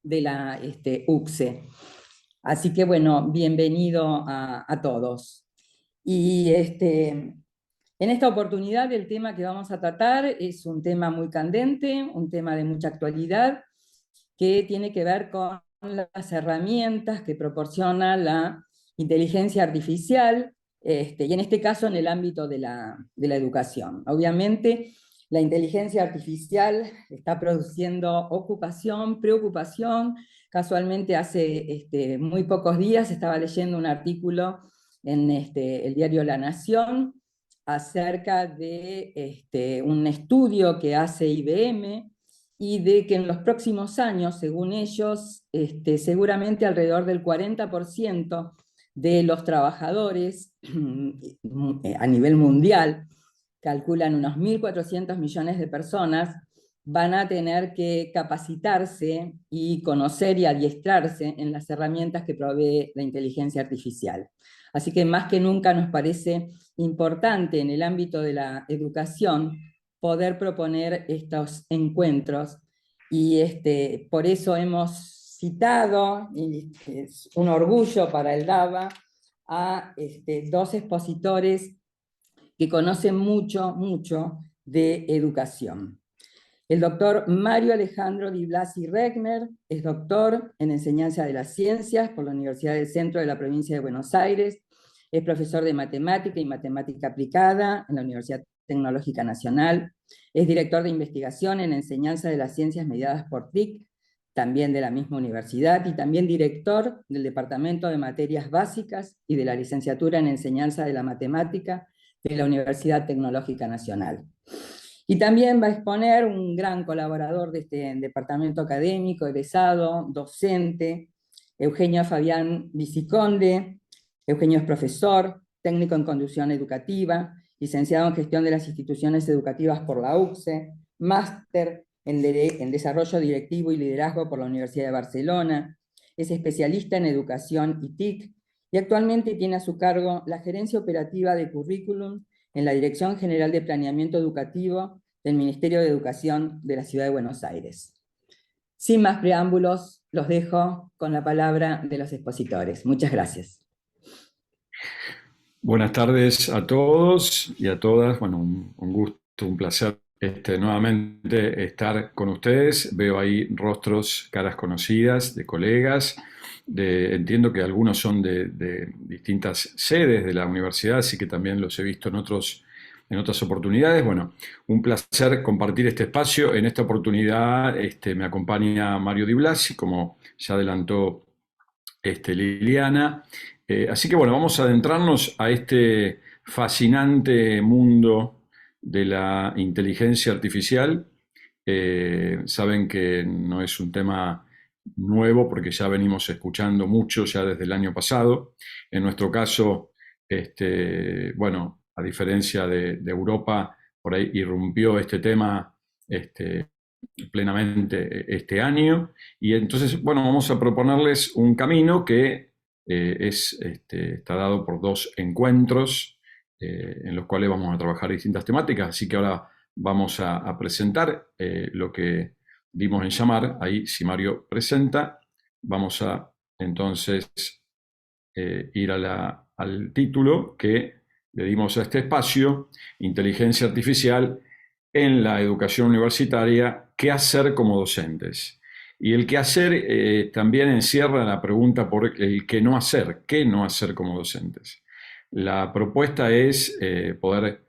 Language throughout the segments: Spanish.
de la UCSE. Así que bueno, bienvenido a todos. Y en esta oportunidad el tema que vamos a tratar es un tema muy candente, un tema de mucha actualidad, que tiene que ver con las herramientas que proporciona la inteligencia artificial, y en este caso en el ámbito de la educación. Obviamente, la inteligencia artificial está produciendo ocupación, preocupación. Casualmente hace muy pocos días estaba leyendo un artículo en el diario La Nación acerca de un estudio que hace IBM y de que en los próximos años, según ellos, seguramente alrededor del 40% de los trabajadores a nivel mundial, calculan unos 1.400 millones de personas, van a tener que capacitarse y conocer y adiestrarse en las herramientas que provee la inteligencia artificial. Así que más que nunca nos parece importante en el ámbito de la educación poder proponer estos encuentros, y por eso hemos citado, y es un orgullo para el DABA, a dos expositores que conocen mucho, mucho de educación. El doctor Mario Alejandro Di Blasi Regner es doctor en Enseñanza de las Ciencias por la Universidad del Centro de la Provincia de Buenos Aires, es profesor de Matemática y Matemática Aplicada en la Universidad Tecnológica Nacional, es director de investigación en Enseñanza de las Ciencias mediadas por TIC, también de la misma universidad, y también director del Departamento de Materias Básicas y de la Licenciatura en Enseñanza de la Matemática de la Universidad Tecnológica Nacional. Y también va a exponer un gran colaborador de este departamento académico, egresado, docente, Eugenio Fabián Viciconde. Eugenio es profesor, técnico en conducción educativa, licenciado en gestión de las instituciones educativas por la UCSE, máster en desarrollo directivo y liderazgo por la Universidad de Barcelona, es especialista en educación y TIC, y actualmente tiene a su cargo la gerencia operativa de currículum en la Dirección General de Planeamiento Educativo del Ministerio de Educación de la Ciudad de Buenos Aires. Sin más preámbulos, los dejo con la palabra de los expositores. Muchas gracias. Buenas tardes a todos y a todas. Bueno, un gusto, un placer nuevamente estar con ustedes. Veo ahí rostros, caras conocidas de colegas. Entiendo que algunos son de distintas sedes de la universidad, así que también los he visto en otras oportunidades. Bueno, un placer compartir este espacio. En esta oportunidad me acompaña Mario Di Blasi, como ya adelantó Liliana. Así que bueno, vamos a adentrarnos a este fascinante mundo de la inteligencia artificial. Saben que no es un tema nuevo porque ya venimos escuchando mucho ya desde el año pasado. En nuestro caso, bueno, a diferencia de Europa, por ahí irrumpió este tema plenamente este año. Y entonces, bueno, vamos a proponerles un camino que está dado por dos encuentros en los cuales vamos a trabajar distintas temáticas. Así que ahora vamos a presentar lo que dimos en llamar, ahí si Mario presenta, vamos a entonces ir al título que le dimos a este espacio, Inteligencia Artificial en la educación universitaria, ¿qué hacer como docentes? Y el qué hacer también encierra la pregunta por el qué no hacer como docentes. La propuesta es poder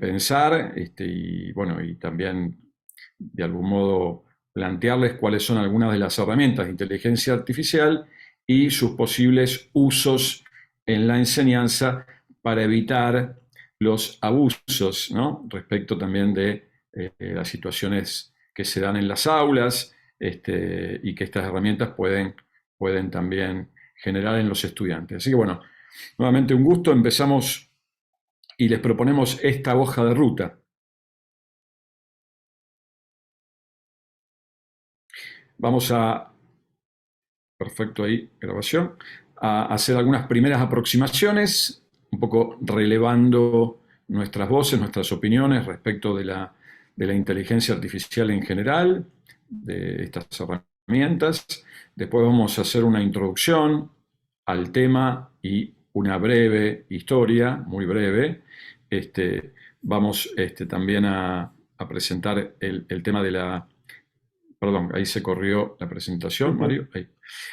pensar y, bueno, y también de algún modo plantearles cuáles son algunas de las herramientas de inteligencia artificial y sus posibles usos en la enseñanza para evitar los abusos, ¿no? Respecto también de las situaciones que se dan en las aulas y que estas herramientas pueden también generar en los estudiantes. Así que bueno, nuevamente un gusto, empezamos y les proponemos esta hoja de ruta. Vamos a, perfecto ahí, grabación, a hacer algunas primeras aproximaciones, un poco relevando nuestras voces, nuestras opiniones respecto de la inteligencia artificial en general, de estas herramientas. Después vamos a hacer una introducción al tema y una breve historia, muy breve. Vamos también a presentar el tema de la... Perdón, ahí se corrió la Sí, presentación, sí, Mario. Ahí.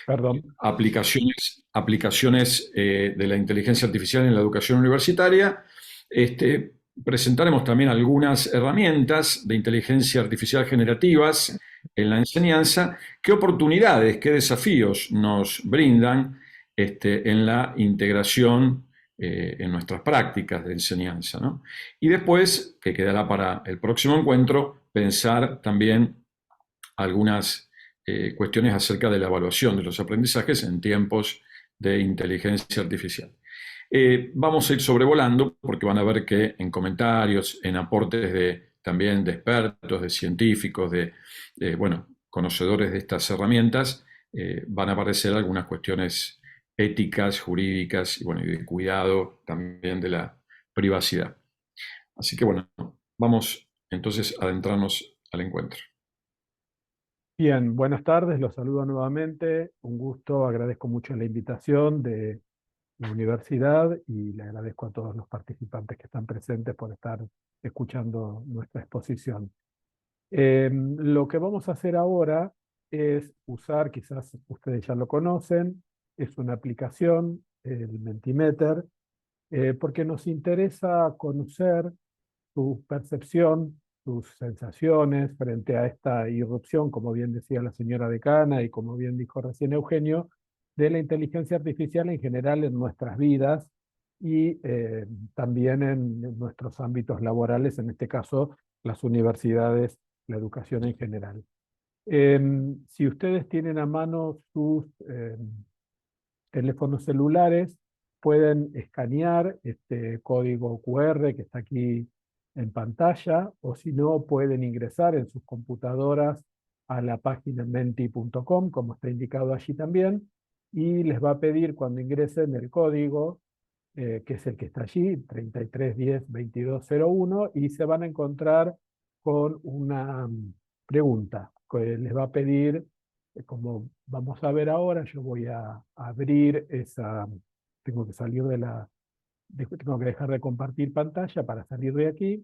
perdón. Aplicaciones de la inteligencia artificial en la educación universitaria. Presentaremos también algunas herramientas de inteligencia artificial generativas en la enseñanza. ¿Qué oportunidades, qué desafíos nos brindan en la integración en nuestras prácticas de enseñanza, ¿no? Y después, que quedará para el próximo encuentro, pensar también algunas cuestiones acerca de la evaluación de los aprendizajes en tiempos de inteligencia artificial. Vamos a ir sobrevolando porque van a ver que en comentarios, en aportes también de expertos, de científicos, bueno, conocedores de estas herramientas, van a aparecer algunas cuestiones éticas, jurídicas y, bueno, y de cuidado también de la privacidad. Así que bueno, vamos entonces a adentrarnos al encuentro. Bien, buenas tardes, los saludo nuevamente. Un gusto, agradezco mucho la invitación de la universidad y le agradezco a todos los participantes que están presentes por estar escuchando nuestra exposición. Lo que vamos a hacer ahora es usar, quizás ustedes ya lo conocen, es una aplicación, el Mentimeter, porque nos interesa conocer tu percepción, tus sensaciones frente a esta irrupción, como bien decía la señora decana y como bien dijo recién Eugenio, de la inteligencia artificial en general en nuestras vidas y también en nuestros ámbitos laborales, en este caso las universidades, la educación en general. Si ustedes tienen a mano sus teléfonos celulares, pueden escanear este código QR que está aquí en pantalla, o si no, pueden ingresar en sus computadoras a la página menti.com, como está indicado allí también, y les va a pedir cuando ingresen el código, que es el que está allí, 3310-2201, y se van a encontrar con una pregunta que les va a pedir, como vamos a ver ahora. Yo voy a abrir esa, tengo que salir tengo que dejar de compartir pantalla para salir de aquí.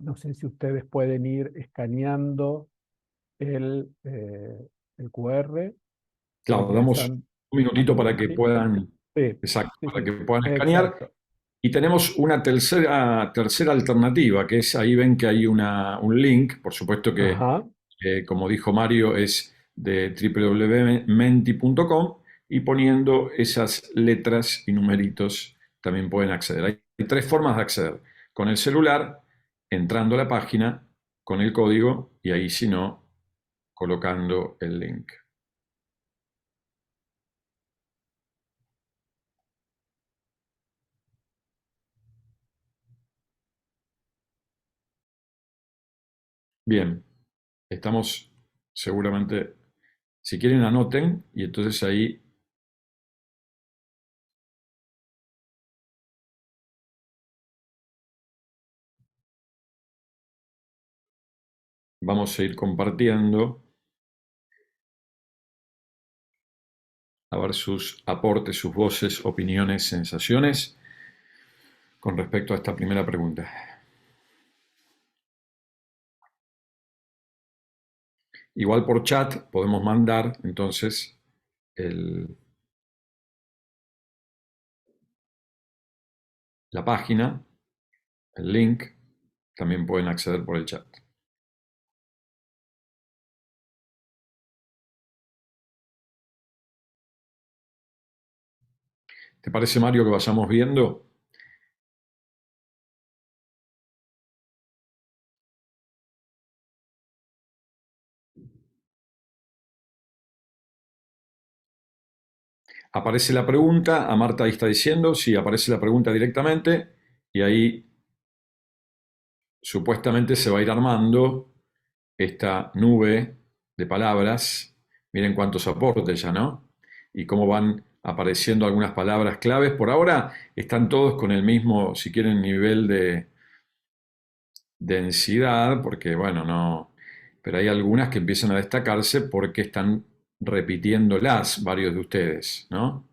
No sé si ustedes pueden ir escaneando el QR, si Claro, damos ingresan un a minutito mi para que perfil. puedan, Sí, exacto, sí, para sí, que puedan escanear. exacto. Y tenemos una tercera alternativa, que es, ahí ven que hay un link, por supuesto que, Ajá. como dijo Mario, es de www.menti.com, y poniendo esas letras y numeritos también pueden acceder. Hay tres formas de acceder: con el celular, entrando a la página, con el código, y ahí si no, colocando el link. Bien, estamos seguramente, si quieren anoten, y entonces ahí vamos a ir compartiendo, a ver sus aportes, sus voces, opiniones, sensaciones con respecto a esta primera pregunta. Igual por chat podemos mandar entonces la página, el link, también pueden acceder por el chat. ¿Te parece, Mario, que vayamos viendo? Aparece la pregunta, a Marta ahí está diciendo, sí, aparece la pregunta directamente, y ahí supuestamente se va a ir armando esta nube de palabras. Miren cuántos aportes ya, ¿no? Y cómo van apareciendo algunas palabras claves. Por ahora están todos con el mismo, si quieren, nivel de densidad, porque, bueno, no, pero hay algunas que empiezan a destacarse porque están repitiéndolas varios de ustedes, ¿no?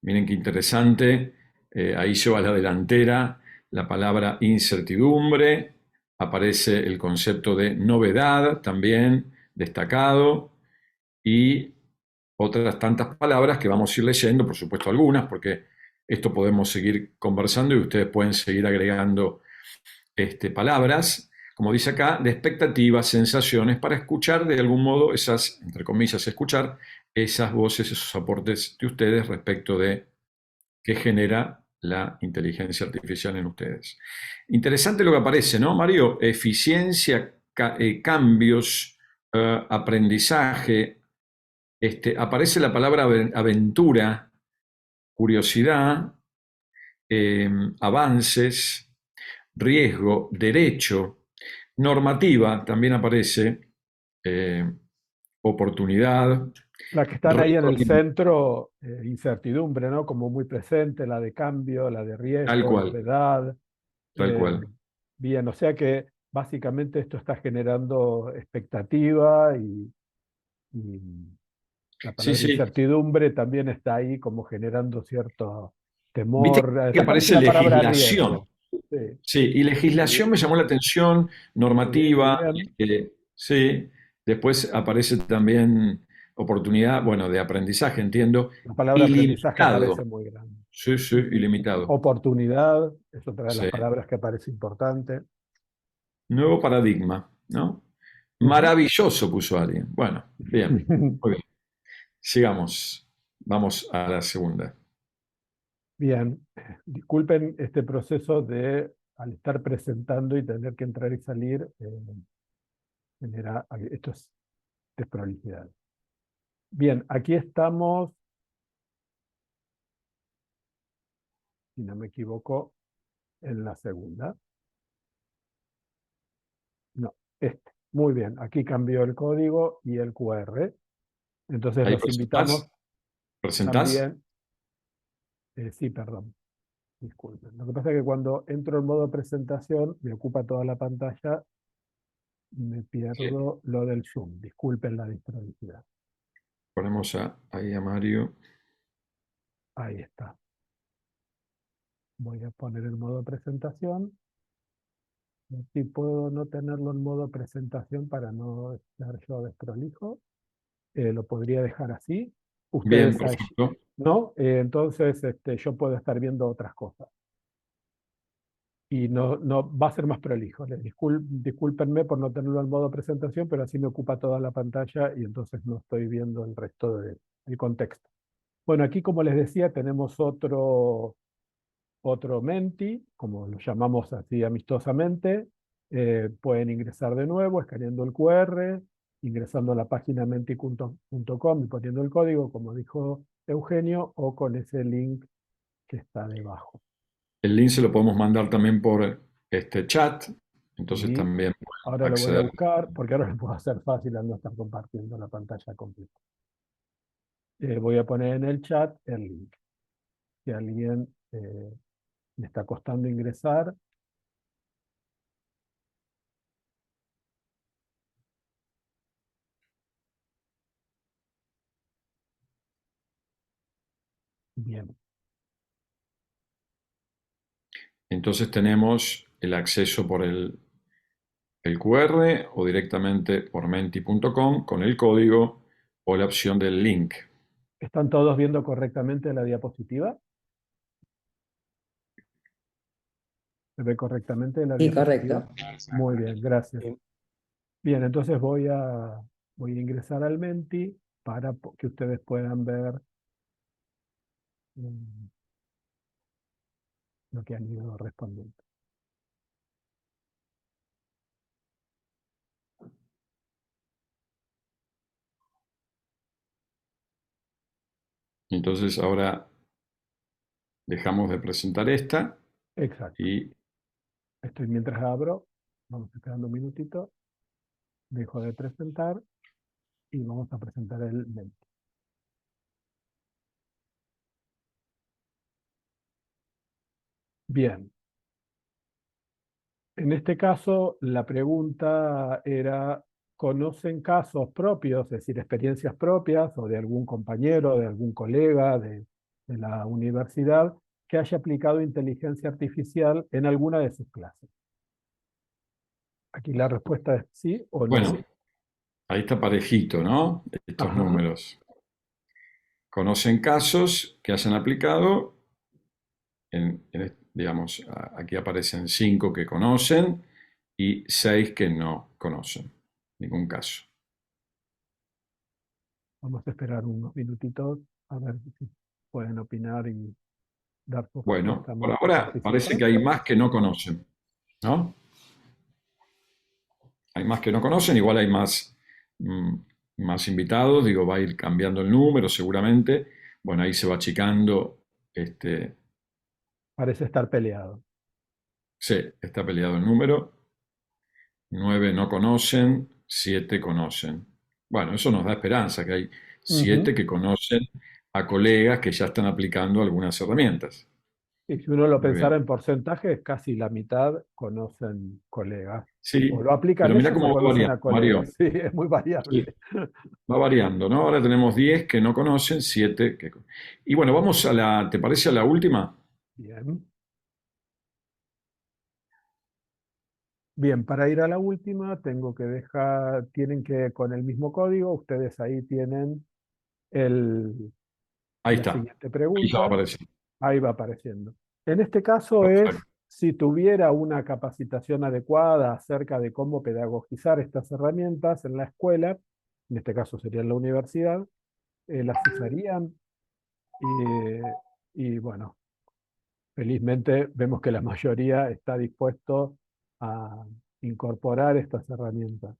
Miren qué interesante, ahí lleva a la delantera la palabra incertidumbre, aparece el concepto de novedad también destacado y otras tantas palabras que vamos a ir leyendo, por supuesto algunas, porque esto podemos seguir conversando y ustedes pueden seguir agregando palabras, como dice acá, de expectativas, sensaciones, para escuchar de algún modo esas, entre comillas, escuchar esas voces, esos aportes de ustedes respecto de qué genera la inteligencia artificial en ustedes. Interesante lo que aparece, ¿no, Mario? Eficiencia, cambios, aprendizaje. Aparece la palabra aventura, curiosidad, avances, riesgo, derecho, normativa, también aparece, eh, oportunidad, Las que están ahí en el centro, incertidumbre, ¿no? Como muy presente, la de cambio, la de tal riesgo, cual, novedad. tal eh, cual. Bien, o sea que básicamente esto está generando expectativa y la Sí, palabra sí. incertidumbre también está ahí como generando cierto Viste temor. que Después aparece aparece la palabra legislación. riesgo. Sí, Sí, y muy legislación me bien, llamó la atención, muy bien, muy normativa, bien. sí. Después aparece también oportunidad, bueno, de aprendizaje, entiendo, La palabra aprendizaje aparece ilimitado. muy grande. Sí, sí, Ujú. ilimitado. Oportunidad es otra de las Sí. palabras que aparece importante. Nuevo paradigma, ¿no? Ujú. Maravilloso, puso alguien. Bueno, bien, muy bien. Sigamos. Vamos a la segunda. Bien, disculpen este proceso de, al estar presentando y tener que entrar y salir, genera, esto es desprolijidad. Bien, aquí estamos, si no me equivoco, en la segunda. No, este. Muy bien, aquí cambió el código y el QR. Entonces ¿Ahí los presentás? invitamos ¿Presentás? también, sí, perdón, disculpen. Lo que pasa es que cuando entro en modo presentación me ocupa toda la pantalla y me Sí. pierdo lo del Zoom. Disculpen la disponibilidad. Ponemos ahí a Mario. Ahí está. Voy a poner el modo presentación. Si puedo no tenerlo en modo presentación para no estar yo desprolijo, lo podría dejar así. Bien, Ustedes allí, perfecto. ¿no? Entonces yo puedo estar viendo otras cosas. Y no va a ser más prolijo. Discúlpenme por no tenerlo en modo presentación, pero así me ocupa toda la pantalla y entonces no estoy viendo el resto del contexto. Bueno, aquí como les decía, tenemos otro Menti, como lo llamamos así amistosamente. Pueden ingresar de nuevo escaneando el QR, ingresando a la página menti.com y poniendo el código, como dijo Eugenio, o con ese link que está debajo. El link se lo podemos mandar también por este chat, entonces Y también ahora pueden lo voy a acceder. buscar, porque ahora lo puedo hacer fácil al no estar compartiendo la pantalla completa. Voy a poner en el chat el link. Si a alguien le está costando ingresar, bien. Entonces tenemos el acceso por el QR o directamente por menti.com con el código o la opción del link. ¿Están todos viendo correctamente la diapositiva? ¿Se ve correctamente la Sí, diapositiva? correcto. Muy bien, gracias. Bien, entonces voy a ingresar al Menti para que ustedes puedan ver mm, lo que han ido respondiendo. Entonces ahora dejamos de presentar esta Exacto. y Estoy mientras abro, vamos esperando un minutito, dejo de presentar y vamos a presentar el Menti. Bien, en este caso la pregunta era conocen casos propios, es decir, experiencias propias o de algún compañero, de algún colega de la universidad que haya aplicado inteligencia artificial en alguna de sus clases. Aquí la respuesta es sí o no. Bueno, ahí está parejito, ¿no? Estos Ajá. números. Conocen casos que hayan aplicado, digamos, aquí aparecen 5 que conocen y 6 que no conocen, ningún caso. Vamos a esperar unos minutitos a ver si pueden opinar y dar su Bueno, respuesta por más ahora parece que hay participantes. más que no conocen, ¿no? Hay más que no conocen, igual hay más, más invitados, digo, va a ir cambiando el número seguramente. Bueno, ahí se va achicando, Parece estar peleado. sí, está peleado el número. 9 no conocen, 7 conocen. Bueno, eso nos da esperanza, que hay 7 Ujú. que conocen a colegas que ya están aplicando algunas herramientas. Y si uno lo Muy bien. pensara en porcentajes, casi la mitad conocen colegas. O Sí, lo aplican pero mira ellos o cómo va conocen variando, a Mario. colegas. Sí, es muy variable. Sí, va variando, ¿no? Ahora tenemos 10 que no conocen, 7 que... Y bueno, vamos a la, ¿te parece a la última? Bien. Bien, para ir a la última, tengo que dejar, tienen que, con el mismo código, ustedes ahí tienen Ahí la está. siguiente Ahí ya va a pregunta. aparecer. Ahí va apareciendo. En este caso es Perfecto. si tuviera una capacitación adecuada acerca de cómo pedagogizar estas herramientas en la escuela, en este caso sería en la universidad, las usarían y bueno, felizmente vemos que la mayoría está dispuesto a incorporar estas herramientas.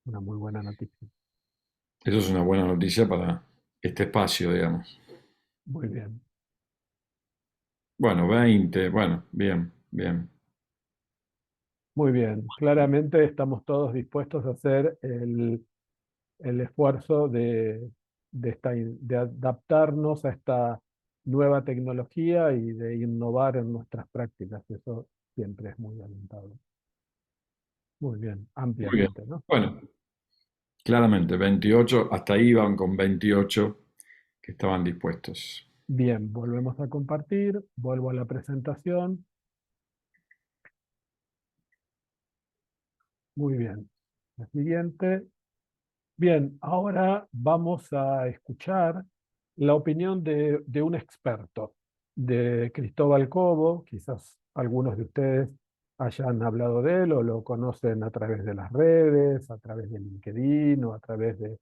Una muy buena noticia. Eso es una buena noticia para este espacio, digamos. Muy bien. Bueno, 20, bueno, bien, bien. Muy bien. Claramente estamos todos dispuestos a hacer el esfuerzo de adaptarnos a esta nueva tecnología y de innovar en nuestras prácticas. Eso siempre es muy alentador. Muy bien, Muy bien. ampliamente, ¿no? Bueno, claramente, 28, hasta ahí van con 28 que estaban dispuestos. Bien, volvemos a compartir, vuelvo a la presentación. Muy bien. La siguiente. Bien, ahora vamos a escuchar la opinión de un experto, de Cristóbal Cobo. Quizás algunos de ustedes hayan hablado de él o lo conocen a través de las redes, a través de LinkedIn o a través de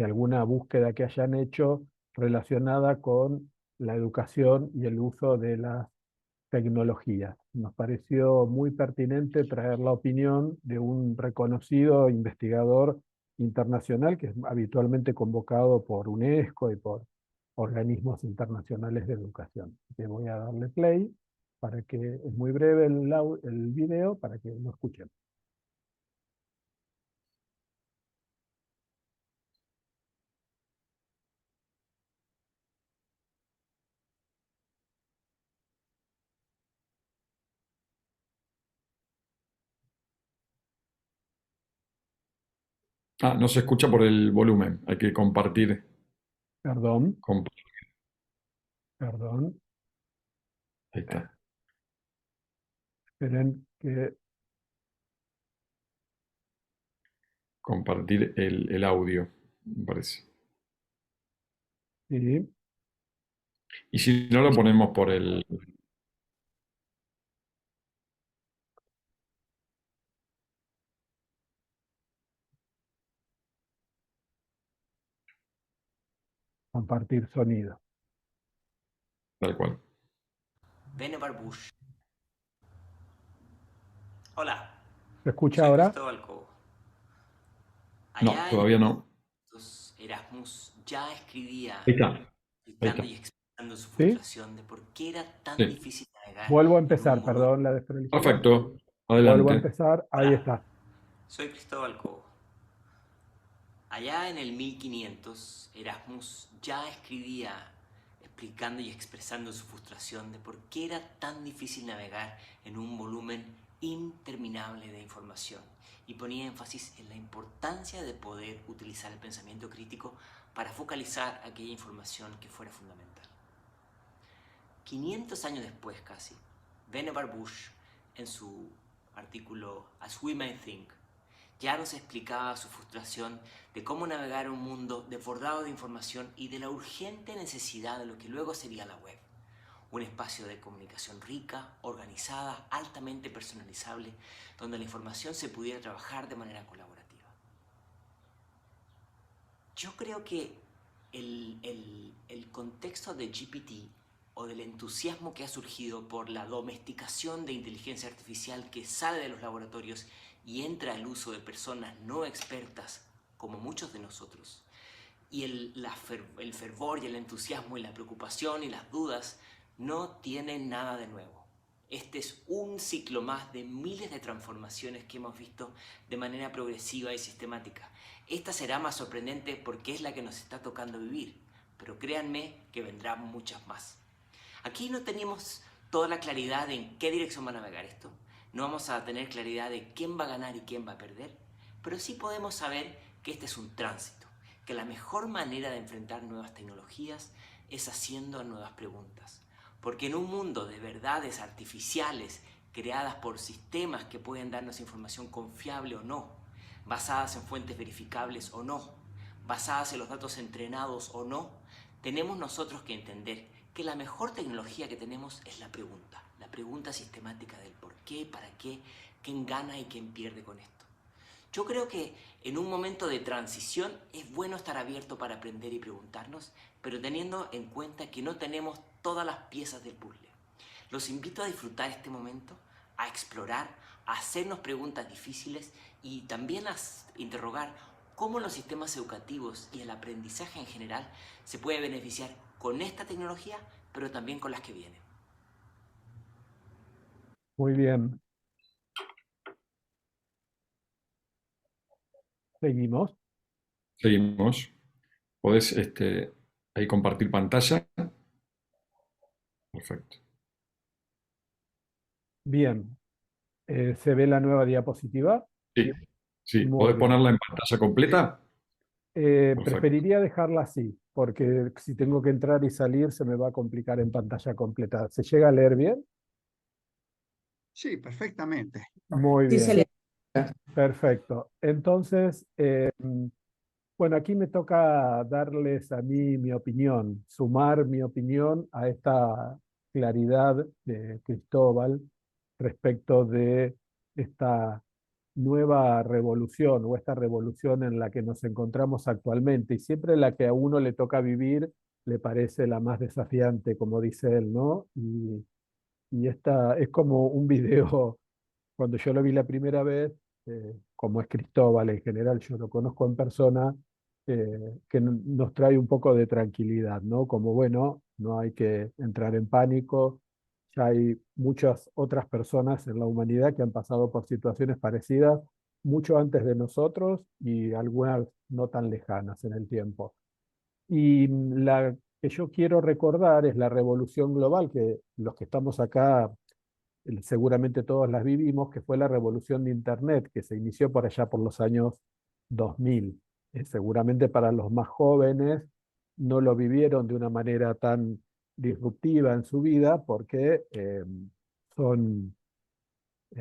alguna búsqueda que hayan hecho relacionada con la educación y el uso de las tecnologías. Nos pareció muy pertinente traer la opinión de un reconocido investigador internacional que es habitualmente convocado por UNESCO y por organismos internacionales de educación. Le voy a darle play para que es muy breve el video para que lo escuchen. Ah, no se escucha por el volumen, hay que compartir. Perdón, comp- perdón. Ahí está. Esperen que Compartir el audio, me parece. sí, Y si no lo ponemos por el... compartir sonido. Tal cual. Bene Barbush. Hola, ¿Se escucha soy ahora? Cristóbal Cobo. No, Allá en todavía no. Erasmus ya escribía, Ahí está, ahí explicando está. y expresando su ¿Sí? frustración de por qué era tan Sí. difícil navegar Vuelvo a en un empezar, volumen. perdón la desprolijidad. Perfecto. Vuelvo a Adelante. empezar, ahí Hola, está. soy Cristóbal Cobo. Allá en el 1500, Erasmus ya escribía, explicando y expresando su frustración de por qué era tan difícil navegar en un volumen interminable de información y ponía énfasis en la importancia de poder utilizar el pensamiento crítico para focalizar aquella información que fuera fundamental. 500 años después casi, Vannevar Bush, en su artículo As We May Think, ya nos explicaba su frustración de cómo navegar un mundo desbordado de información y de la urgente necesidad de lo que luego sería la web. Un espacio de comunicación rica, organizada, altamente personalizable, donde la información se pudiera trabajar de manera colaborativa. Yo creo que el contexto de GPT o del entusiasmo que ha surgido por la domesticación de inteligencia artificial que sale de los laboratorios y entra al uso de personas no expertas, como muchos de nosotros, y el fervor y el entusiasmo y la preocupación y las dudas no tienen nada de nuevo. Este es un ciclo más de miles de transformaciones que hemos visto de manera progresiva y sistemática. Esta será más sorprendente porque es la que nos está tocando vivir, pero créanme que vendrán muchas más. Aquí no tenemos toda la claridad de en qué dirección va a navegar esto. No vamos a tener claridad de quién va a ganar y quién va a perder, pero sí podemos saber que este es un tránsito, que la mejor manera de enfrentar nuevas tecnologías es haciendo nuevas preguntas. Porque en un mundo de verdades artificiales creadas por sistemas que pueden darnos información confiable o no, basadas en fuentes verificables o no, basadas en los datos entrenados o no, tenemos nosotros que entender que la mejor tecnología que tenemos es la pregunta sistemática del por qué, para qué, quién gana y quién pierde con esto. Yo creo que en un momento de transición es bueno estar abierto para aprender y preguntarnos, pero teniendo en cuenta que no tenemos todas las piezas del puzzle. Los invito a disfrutar este momento, a explorar, a hacernos preguntas difíciles y también a interrogar cómo los sistemas educativos y el aprendizaje en general se puede beneficiar con esta tecnología, pero también con las que vienen. Muy bien. Seguimos. Seguimos. ¿Podés ahí compartir pantalla? Perfecto. Bien. ¿Se ve la nueva diapositiva? Sí, sí. Muy ¿Podés bien. ponerla en pantalla completa? Perfecto. Preferiría dejarla así, porque si tengo que entrar y salir se me va a complicar en pantalla completa. ¿Se llega a leer bien? Sí, perfectamente. Muy Sí, se bien. le... Perfecto. Entonces, bueno, aquí me toca darles a mí mi opinión, sumar mi opinión a esta claridad de Cristóbal respecto de esta nueva revolución o esta revolución en la que nos encontramos actualmente. Y siempre la que a uno le toca vivir le parece la más desafiante, como dice él, ¿no? Y esta es como un video, cuando yo lo vi la primera vez, como es Cristóbal en general, yo lo conozco en persona, que nos trae un poco de tranquilidad, ¿no? Como, bueno, no hay que entrar en pánico, ya hay muchas otras personas en la humanidad que han pasado por situaciones parecidas mucho antes de nosotros y algunas no tan lejanas en el tiempo. Y la que yo quiero recordar es la revolución global, que los que estamos acá seguramente todos las vivimos, que fue la revolución de Internet, que se inició por allá por los años 2000. Seguramente para los más jóvenes no lo vivieron de una manera tan disruptiva en su vida porque son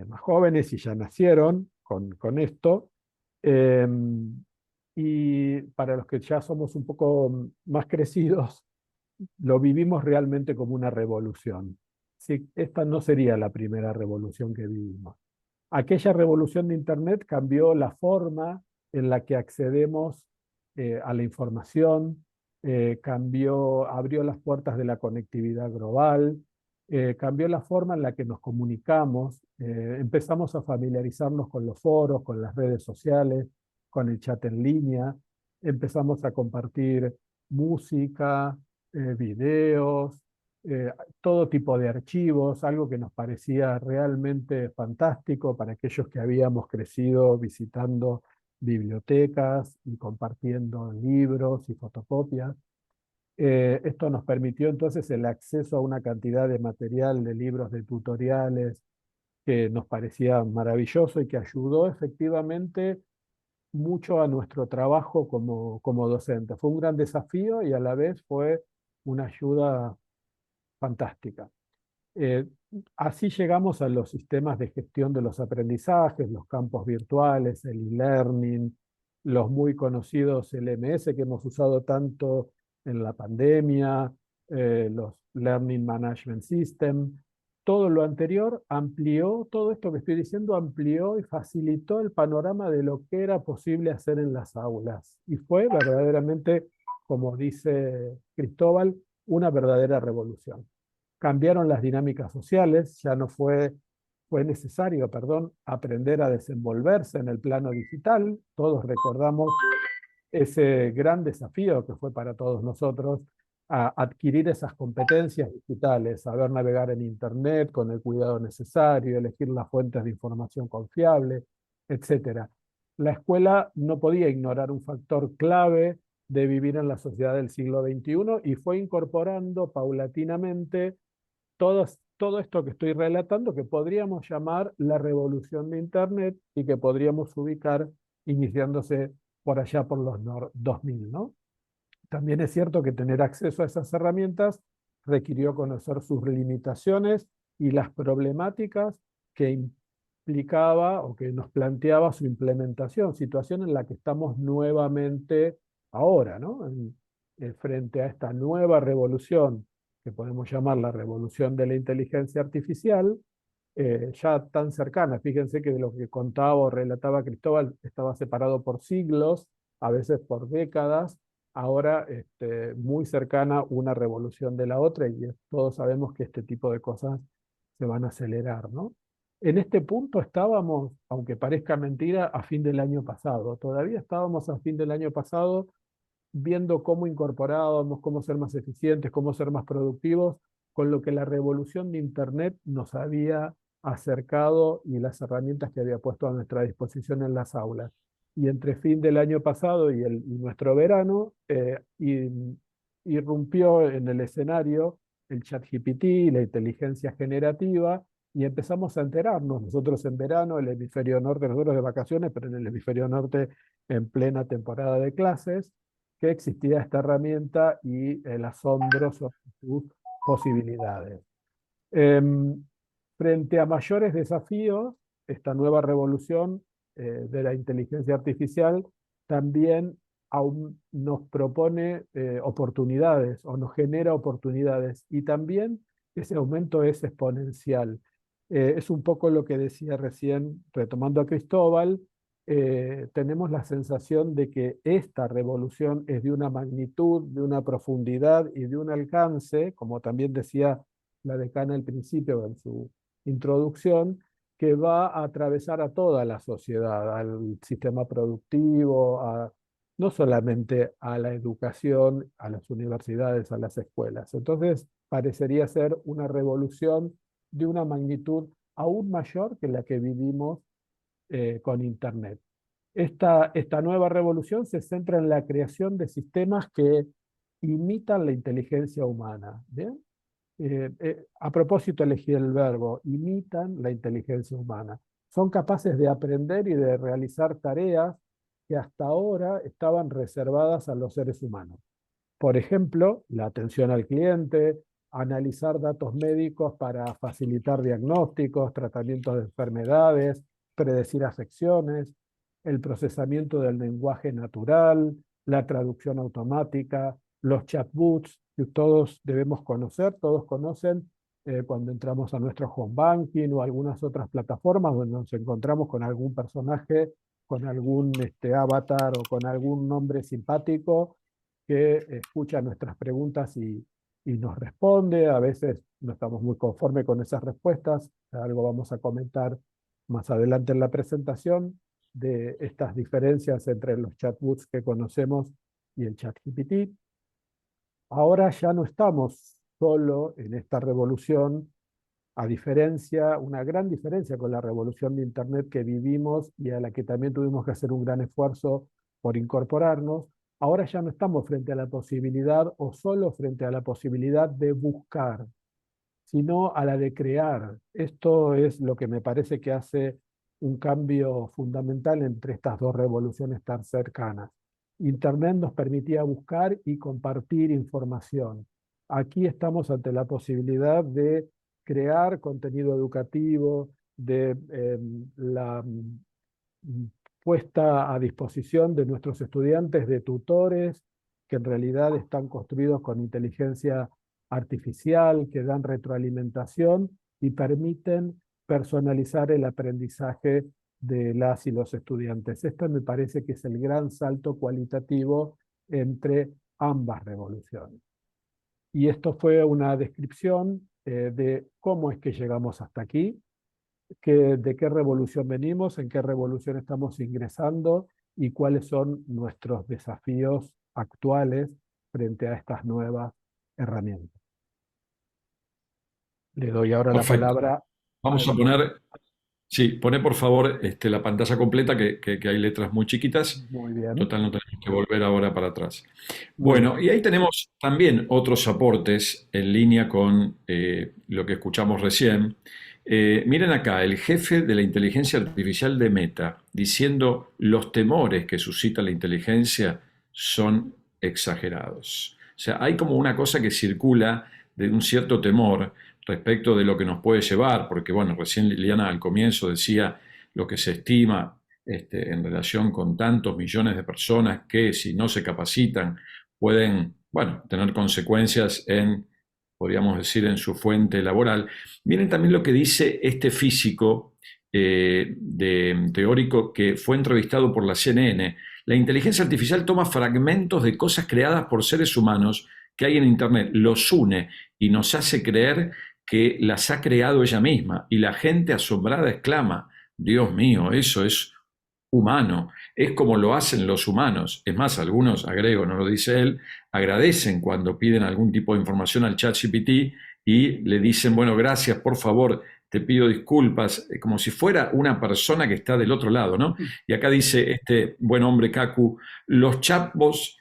más jóvenes y ya nacieron con esto. Eh, y para los que ya somos un poco más crecidos, lo vivimos realmente como una revolución. Sí, esta no sería la primera revolución que vivimos. Aquella revolución de Internet cambió la forma en la que accedemos a la información, abrió las puertas de la conectividad global, cambió la forma en la que nos comunicamos, empezamos a familiarizarnos con los foros, con las redes sociales, con el chat en línea, empezamos a compartir música, videos, todo tipo de archivos, algo que nos parecía realmente fantástico para aquellos que habíamos crecido visitando bibliotecas y compartiendo libros y fotocopias. Esto nos permitió entonces el acceso a una cantidad de material, de libros, de tutoriales, que nos parecía maravilloso y que ayudó efectivamente mucho a nuestro trabajo como docente. Fue un gran desafío y a la vez fue una ayuda fantástica. Eh, Así llegamos a los sistemas de gestión de los aprendizajes, los campos virtuales, el e-learning, los muy conocidos LMS que hemos usado tanto en la pandemia, los Learning Management System. Todo lo anterior amplió, todo esto que estoy diciendo amplió y facilitó el panorama de lo que era posible hacer en las aulas. Y fue verdaderamente, como dice Cristóbal, una verdadera revolución. Cambiaron las dinámicas sociales, ya no fue necesario, perdón, aprender a desenvolverse en el plano digital. Todos recordamos ese gran desafío que fue para todos nosotros a adquirir esas competencias digitales, saber navegar en Internet con el cuidado necesario, elegir las fuentes de información confiable, etc. La escuela no podía ignorar un factor clave de vivir en la sociedad del siglo XXI y fue incorporando paulatinamente todo esto que estoy relatando, que podríamos llamar la revolución de Internet y que podríamos ubicar iniciándose por allá por los 2000, ¿no? También es cierto que tener acceso a esas herramientas requirió conocer sus limitaciones y las problemáticas que implicaba o que nos planteaba su implementación, situación en la que estamos nuevamente ahora, ¿no? Frente a esta nueva revolución que podemos llamar la revolución de la inteligencia artificial, ya tan cercana. Fíjense que de lo que contaba o relataba Cristóbal estaba separado por siglos, a veces por décadas, ahora muy cercana una revolución de la otra, y todos sabemos que este tipo de cosas se van a acelerar, ¿no? En este punto estábamos, aunque parezca mentira, a fin del año pasado. Todavía estábamos a fin del año pasado viendo cómo incorporábamos, cómo ser más eficientes, cómo ser más productivos, con lo que la revolución de Internet nos había acercado y las herramientas que había puesto a nuestra disposición en las aulas. Y entre fin del año pasado y nuestro verano, irrumpió en el escenario el ChatGPT, la inteligencia generativa, y empezamos a enterarnos, nosotros en verano, el hemisferio norte, nosotros de vacaciones, pero en el hemisferio norte en plena temporada de clases, que existía esta herramienta y el asombro sobre sus posibilidades. Frente a mayores desafíos, esta nueva revolución de la inteligencia artificial también aún nos propone oportunidades o nos genera oportunidades, y también ese aumento es exponencial. Es un poco lo que decía recién, retomando a Cristóbal, tenemos la sensación de que esta revolución es de una magnitud, de una profundidad y de un alcance, como también decía la decana al principio en su introducción, que va a atravesar a toda la sociedad, al sistema productivo, no solamente a la educación, a las universidades, a las escuelas. Entonces, parecería ser una revolución de una magnitud aún mayor que la que vivimos con Internet. Esta nueva revolución se centra en la creación de sistemas que imitan la inteligencia humana. ¿Bien? A propósito, elegí el verbo, imitan la inteligencia humana. Son capaces de aprender y de realizar tareas que hasta ahora estaban reservadas a los seres humanos. Por ejemplo, la atención al cliente, analizar datos médicos para facilitar diagnósticos, tratamientos de enfermedades, predecir afecciones, el procesamiento del lenguaje natural, la traducción automática, los chatbots que todos debemos conocer, todos conocen cuando entramos a nuestro home banking o algunas otras plataformas donde nos encontramos con algún personaje, con algún avatar o con algún nombre simpático que escucha nuestras preguntas y nos responde. A veces no estamos muy conformes con esas respuestas. Algo vamos a comentar más adelante en la presentación de estas diferencias entre los chatbots que conocemos y el ChatGPT. Ahora ya no estamos solo en esta revolución, a diferencia, una gran diferencia con la revolución de Internet que vivimos y a la que también tuvimos que hacer un gran esfuerzo por incorporarnos. Ahora ya no estamos frente a la posibilidad o solo frente a la posibilidad de buscar, sino a la de crear. Esto es lo que me parece que hace un cambio fundamental entre estas dos revoluciones tan cercanas. Internet nos permitía buscar y compartir información. Aquí estamos ante la posibilidad de crear contenido educativo, de la puesta a disposición de nuestros estudiantes de tutores que en realidad están construidos con inteligencia artificial, que dan retroalimentación y permiten personalizar el aprendizaje de las y los estudiantes. Esto me parece que es el gran salto cualitativo entre ambas revoluciones. Y esto fue una descripción de cómo es que llegamos hasta aquí, de qué revolución venimos, en qué revolución estamos ingresando y cuáles son nuestros desafíos actuales frente a estas nuevas herramientas. Le doy ahora la Perfecto. palabra. Vamos a poner, sí, pone por favor la pantalla completa, que hay letras muy chiquitas. Muy bien. Total, no tenemos que volver ahora para atrás. Muy Bueno, bien. y ahí tenemos también otros aportes en línea con lo que escuchamos recién. Miren acá, el jefe de la inteligencia artificial de Meta, diciendo los temores que suscita la inteligencia son exagerados. O sea, hay como una cosa que circula de un cierto temor respecto de lo que nos puede llevar, porque bueno, recién Liliana al comienzo decía lo que se estima en relación con tantos millones de personas que si no se capacitan pueden, bueno, tener consecuencias en, podríamos decir, en su fuente laboral. Miren también lo que dice este físico teórico que fue entrevistado por la CNN. La inteligencia artificial toma fragmentos de cosas creadas por seres humanos que hay en Internet, los une y nos hace creer que las ha creado ella misma. Y la gente asombrada exclama, Dios mío, eso es humano, es como lo hacen los humanos. Es más, algunos, agrego, no lo dice él, agradecen cuando piden algún tipo de información al ChatGPT y le dicen, bueno, gracias, por favor, te pido disculpas, como si fuera una persona que está del otro lado, ¿no? Y acá dice este buen hombre Kaku, los chatbots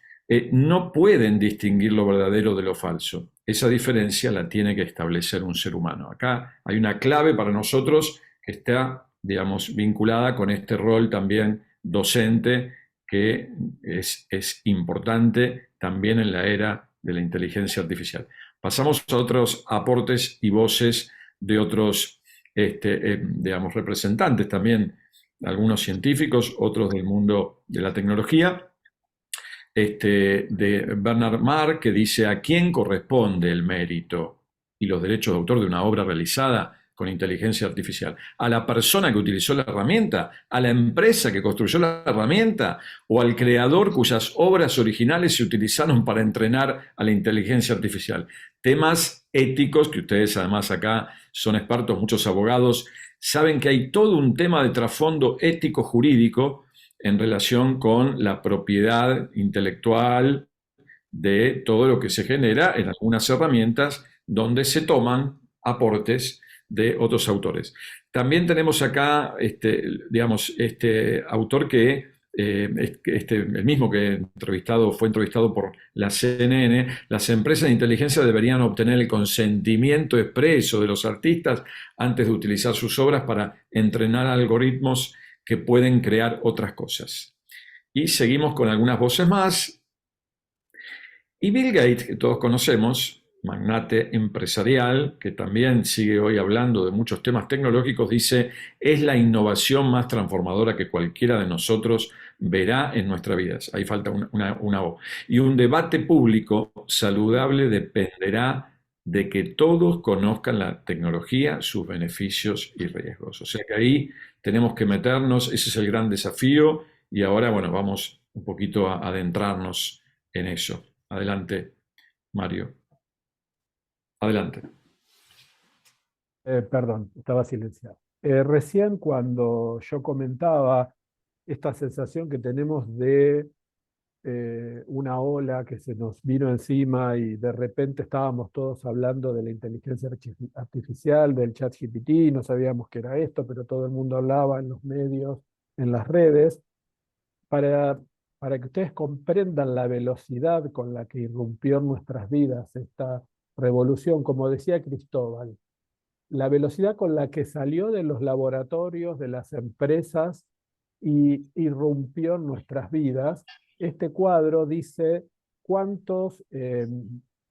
no pueden distinguir lo verdadero de lo falso. Esa diferencia la tiene que establecer un ser humano. Acá hay una clave para nosotros que está, digamos, vinculada con este rol también docente que es importante también en la era de la inteligencia artificial. Pasamos a otros aportes y voces de otros, digamos, representantes también, algunos científicos, otros del mundo de la tecnología. De Bernard Marr, que dice a quién corresponde el mérito y los derechos de autor de una obra realizada con inteligencia artificial. ¿A la persona que utilizó la herramienta? ¿A la empresa que construyó la herramienta? ¿O al creador cuyas obras originales se utilizaron para entrenar a la inteligencia artificial? Temas éticos que ustedes además acá son expertos, muchos abogados, saben que hay todo un tema de trasfondo ético-jurídico en relación con la propiedad intelectual de todo lo que se genera en algunas herramientas donde se toman aportes de otros autores. También tenemos acá, digamos, este autor que, el mismo que fue entrevistado por la CNN, las empresas de inteligencia deberían obtener el consentimiento expreso de los artistas antes de utilizar sus obras para entrenar algoritmos que pueden crear otras cosas. Y seguimos con algunas voces más. Y Bill Gates, que todos conocemos, magnate empresarial, que también sigue hoy hablando de muchos temas tecnológicos, dice, es la innovación más transformadora que cualquiera de nosotros verá en nuestras vidas. Ahí falta una O. Y un debate público saludable dependerá de que todos conozcan la tecnología, sus beneficios y riesgos. O sea que ahí tenemos que meternos, ese es el gran desafío, y ahora, bueno, vamos un poquito a adentrarnos en eso. Adelante, Mario. Adelante. Perdón, estaba silenciado. Recién cuando yo comentaba esta sensación que tenemos de una ola que se nos vino encima y de repente estábamos todos hablando de la inteligencia artificial, del ChatGPT, no sabíamos qué era esto, pero todo el mundo hablaba en los medios, en las redes, para que ustedes comprendan la velocidad con la que irrumpió en nuestras vidas esta revolución, como decía Cristóbal, la velocidad con la que salió de los laboratorios, de las empresas y irrumpió en nuestras vidas. Este cuadro dice cuántos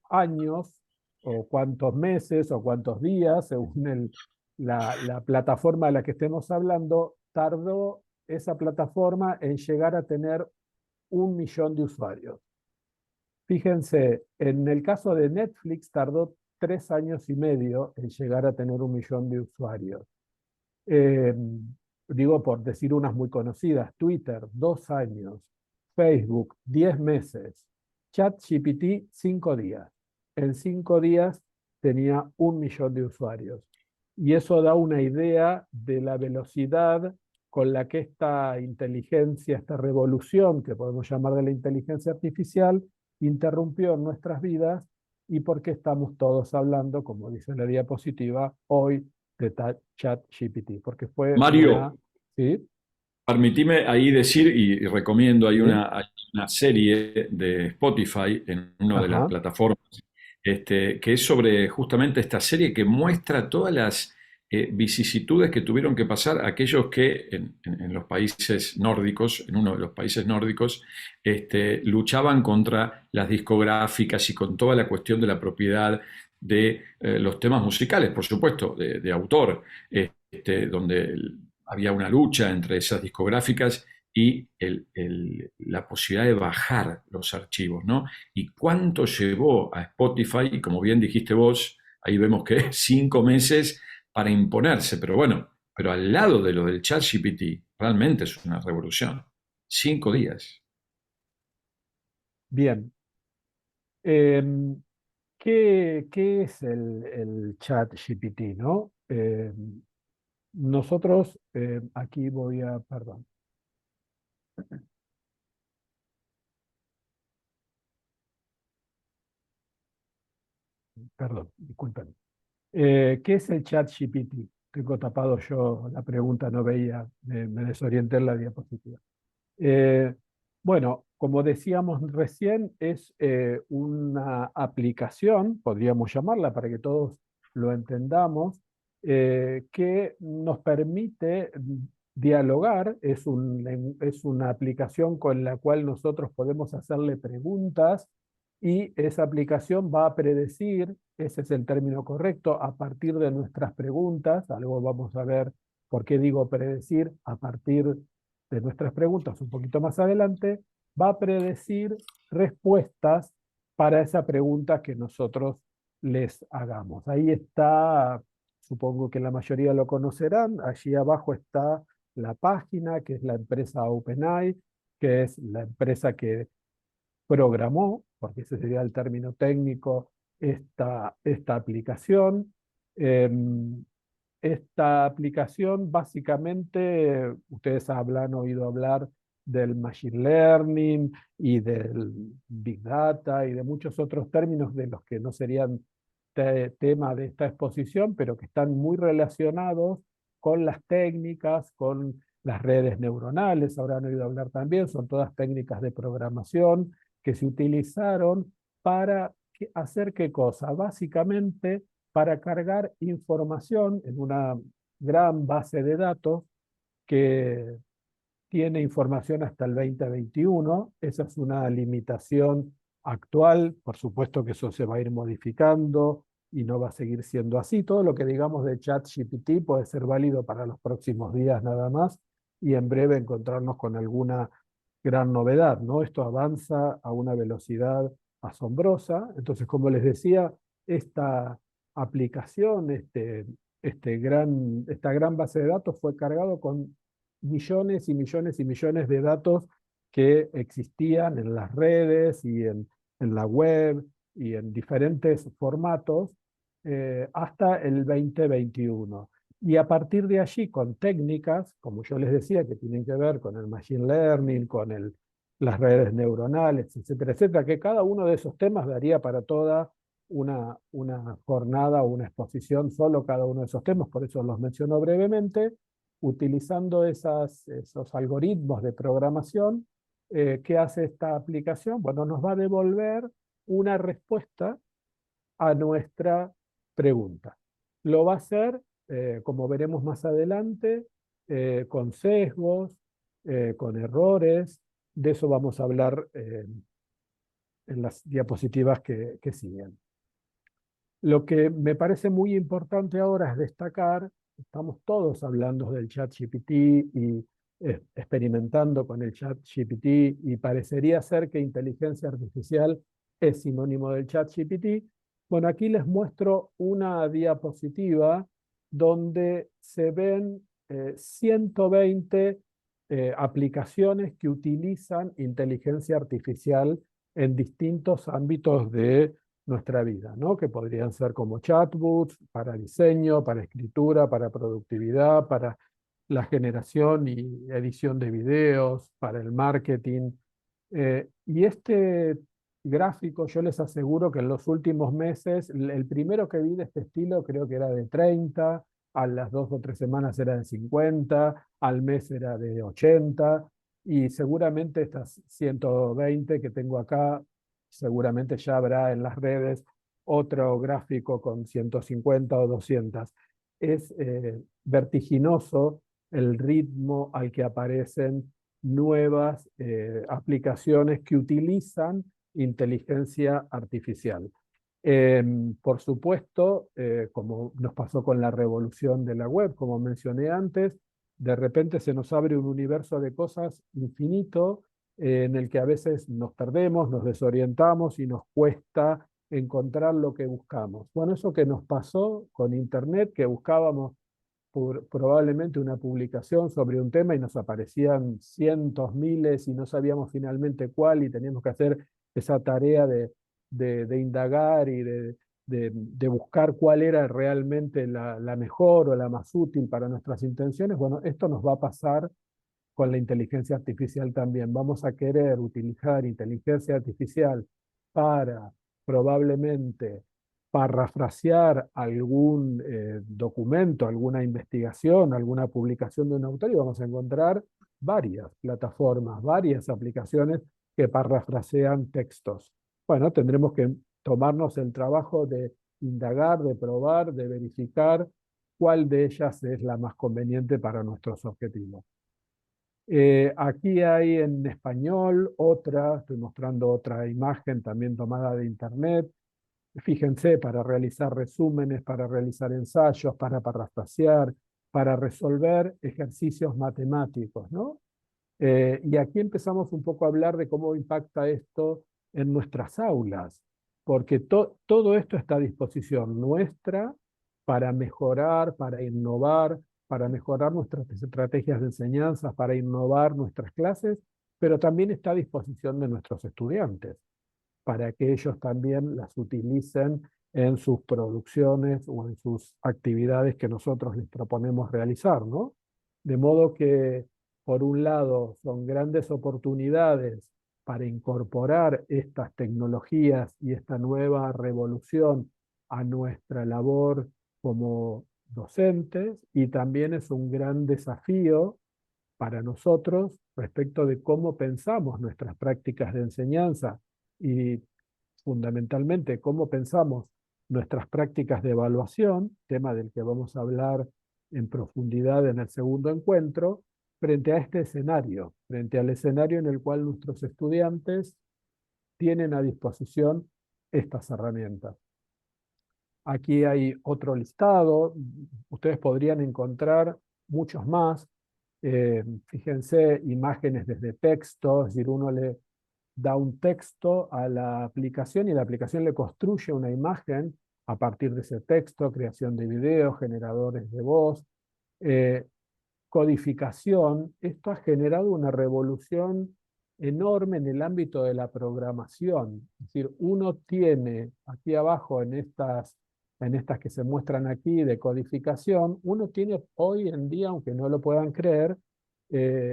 años o cuántos meses o cuántos días, según la plataforma de la que estemos hablando, tardó esa plataforma en llegar a tener 1 millón de usuarios. Fíjense, en el caso de Netflix tardó 3 años y medio en llegar a tener 1 millón de usuarios. Digo por decir unas muy conocidas, Twitter, 2 años, Facebook, 10 meses, ChatGPT, 5 días. En 5 días tenía 1 millón de usuarios. Y eso da una idea de la velocidad con la que esta inteligencia, esta revolución que podemos llamar de la inteligencia artificial, interrumpió en nuestras vidas y por qué estamos todos hablando, como dice la diapositiva, hoy de ChatGPT, porque fue Mario, ¿sí? permitime ahí decir, y recomiendo, ¿Sí? hay una serie de Spotify en una de las Ajá. plataformas, que es sobre justamente esta serie que muestra todas las vicisitudes que tuvieron que pasar aquellos que en los países nórdicos, en uno de los países nórdicos, luchaban contra las discográficas y con toda la cuestión de la propiedad de los temas musicales, por supuesto, de autor, donde había una lucha entre esas discográficas y la posibilidad de bajar los archivos, ¿no? Y cuánto llevó a Spotify, y como bien dijiste vos, ahí vemos que 5 meses para imponerse, pero bueno, pero al lado de lo del ChatGPT, realmente es una revolución. 5 días. Bien. Em, ¿qué es el ChatGPT, no? Nosotros, aquí voy a, perdón, disculpen. ¿Qué es el ChatGPT? Tengo tapado yo la pregunta, no veía, me desorienté en la diapositiva. Eh, bueno, como decíamos recién, es una aplicación, podríamos llamarla para que todos lo entendamos, que nos permite dialogar. Es una aplicación con la cual nosotros podemos hacerle preguntas y esa aplicación va a predecir, ese es el término correcto, a partir de nuestras preguntas. Algo vamos a ver por qué digo predecir, a partir de nuestras preguntas un poquito más adelante, va a predecir respuestas para esa pregunta que nosotros les hagamos. Ahí está, supongo que la mayoría lo conocerán, allí abajo está la página, que es la empresa OpenAI, que es la empresa que programó, porque ese sería el término técnico, esta aplicación. Esta aplicación básicamente, ustedes han oído hablar del Machine Learning y del Big Data y de muchos otros términos de los que no serían tema de esta exposición, pero que están muy relacionados con las técnicas, con las redes neuronales, habrán oído hablar también, son todas técnicas de programación que se utilizaron para hacer qué cosa, básicamente para cargar información en una gran base de datos que tiene información hasta el 2021. Esa es una limitación actual. Por supuesto que eso se va a ir modificando y no va a seguir siendo así. Todo lo que digamos de ChatGPT puede ser válido para los próximos días nada más y en breve encontrarnos con alguna gran novedad, ¿no? Esto avanza a una velocidad asombrosa. Entonces, como les decía, esta aplicación, esta gran base de datos fue cargado con millones y millones y millones de datos que existían en las redes y en la web y en diferentes formatos hasta el 2021. Y a partir de allí, con técnicas, como yo les decía, que tienen que ver con el machine learning, con las redes neuronales, etcétera, etcétera, que cada uno de esos temas daría para toda una jornada o una exposición solo cada uno de esos temas, por eso los menciono brevemente, utilizando esos algoritmos de programación. ¿Qué hace esta aplicación? Bueno, nos va a devolver una respuesta a nuestra pregunta. Lo va a hacer, como veremos más adelante, con sesgos, con errores. De eso vamos a hablar en las diapositivas que siguen. Lo que me parece muy importante ahora es destacar, estamos todos hablando del ChatGPT y experimentando con el ChatGPT, y parecería ser que inteligencia artificial es sinónimo del ChatGPT. Bueno, aquí les muestro una diapositiva donde se ven 120 aplicaciones que utilizan inteligencia artificial en distintos ámbitos de nuestra vida, ¿no? Que podrían ser como chatbots para diseño, para escritura, para productividad, para la generación y edición de videos, para el marketing. Y este gráfico, yo les aseguro que en los últimos meses, el primero que vi de este estilo creo que era de 30, a las 2 o 3 semanas era de 50, al mes era de 80, y seguramente estas 120 que tengo acá, seguramente ya habrá en las redes otro gráfico con 150 o 200. Es vertiginoso el ritmo al que aparecen nuevas aplicaciones que utilizan inteligencia artificial. Por supuesto, como nos pasó con la revolución de la web, como mencioné antes, de repente se nos abre un universo de cosas infinito en el que a veces nos perdemos, nos desorientamos y nos cuesta encontrar lo que buscamos. Bueno, eso que nos pasó con Internet, que buscábamos probablemente una publicación sobre un tema y nos aparecían cientos, miles y no sabíamos finalmente cuál, y teníamos que hacer esa tarea de indagar y de buscar cuál era realmente la mejor o la más útil para nuestras intenciones. Bueno, esto nos va a pasar con la inteligencia artificial también. Vamos a querer utilizar inteligencia artificial para probablemente parafrasear algún documento, alguna investigación, alguna publicación de un autor, y vamos a encontrar varias plataformas, varias aplicaciones que parafrasean textos. Bueno, tendremos que tomarnos el trabajo de indagar, de probar, de verificar cuál de ellas es la más conveniente para nuestros objetivos. Aquí hay en español otra, estoy mostrando otra imagen también tomada de internet. Fíjense, para realizar resúmenes, para realizar ensayos, para parafrasear, para resolver ejercicios matemáticos, ¿no? Y aquí empezamos un poco a hablar de cómo impacta esto en nuestras aulas, porque todo esto está a disposición nuestra para mejorar, para innovar, para mejorar nuestras estrategias de enseñanza, para innovar nuestras clases, pero también está a disposición de nuestros estudiantes, para que ellos también las utilicen en sus producciones o en sus actividades que nosotros les proponemos realizar, ¿no? De modo que, por un lado, son grandes oportunidades para incorporar estas tecnologías y esta nueva revolución a nuestra labor como docentes, y también es un gran desafío para nosotros respecto de cómo pensamos nuestras prácticas de enseñanza y fundamentalmente cómo pensamos nuestras prácticas de evaluación, tema del que vamos a hablar en profundidad en el segundo encuentro, frente a este escenario, frente al escenario en el cual nuestros estudiantes tienen a disposición estas herramientas. Aquí hay otro listado, ustedes podrían encontrar muchos más. Fíjense, imágenes desde textos, es decir, uno le da un texto a la aplicación y la aplicación le construye una imagen a partir de ese texto, creación de videos, generadores de voz, codificación. Esto ha generado una revolución enorme en el ámbito de la programación. Es decir, uno tiene aquí abajo en estas que se muestran aquí de codificación, uno tiene hoy en día, aunque no lo puedan creer,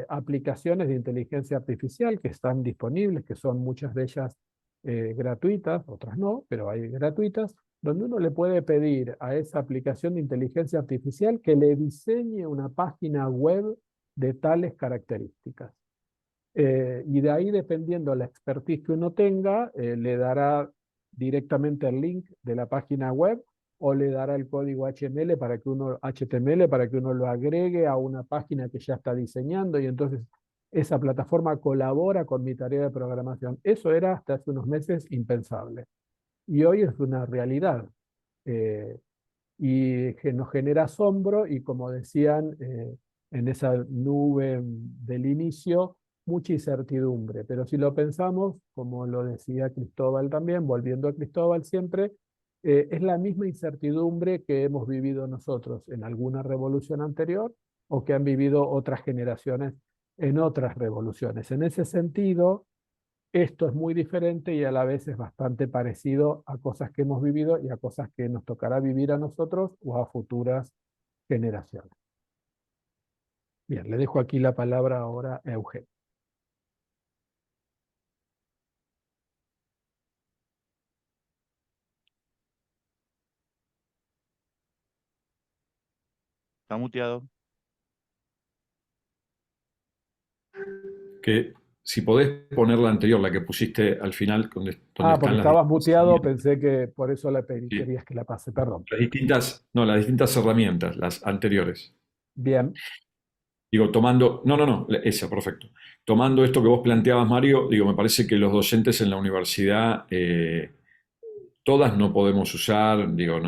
aplicaciones de inteligencia artificial que están disponibles, que son muchas de ellas gratuitas, otras no, pero hay gratuitas, donde uno le puede pedir a esa aplicación de inteligencia artificial que le diseñe una página web de tales características. Y de ahí, dependiendo de la expertise que uno tenga, le dará directamente el link de la página web o le dará el código HTML para que uno lo agregue a una página que ya está diseñando y entonces esa plataforma colabora con mi tarea de programación. Eso era hasta hace unos meses impensable y hoy es una realidad. Eh, y que nos genera asombro y como decían en esa nube del inicio, mucha incertidumbre. Pero si lo pensamos, como lo decía Cristóbal también, volviendo a Cristóbal siempre, es la misma incertidumbre que hemos vivido nosotros en alguna revolución anterior o que han vivido otras generaciones en otras revoluciones. En ese sentido, esto es muy diferente y a la vez es bastante parecido a cosas que hemos vivido y a cosas que nos tocará vivir a nosotros o a futuras generaciones. Bien, le dejo aquí la palabra ahora a Eugenio. Está muteado. Que si podés poner la anterior, la que pusiste al final, donde Porque están las estabas muteado, herramientas. pensé que por eso Sí. querías que la pase, perdón. Las distintas herramientas, las anteriores. Bien, Digo, esa, perfecto. Tomando esto que vos planteabas, Mario, digo, me parece que los docentes en la universidad, todas no podemos usar, digo,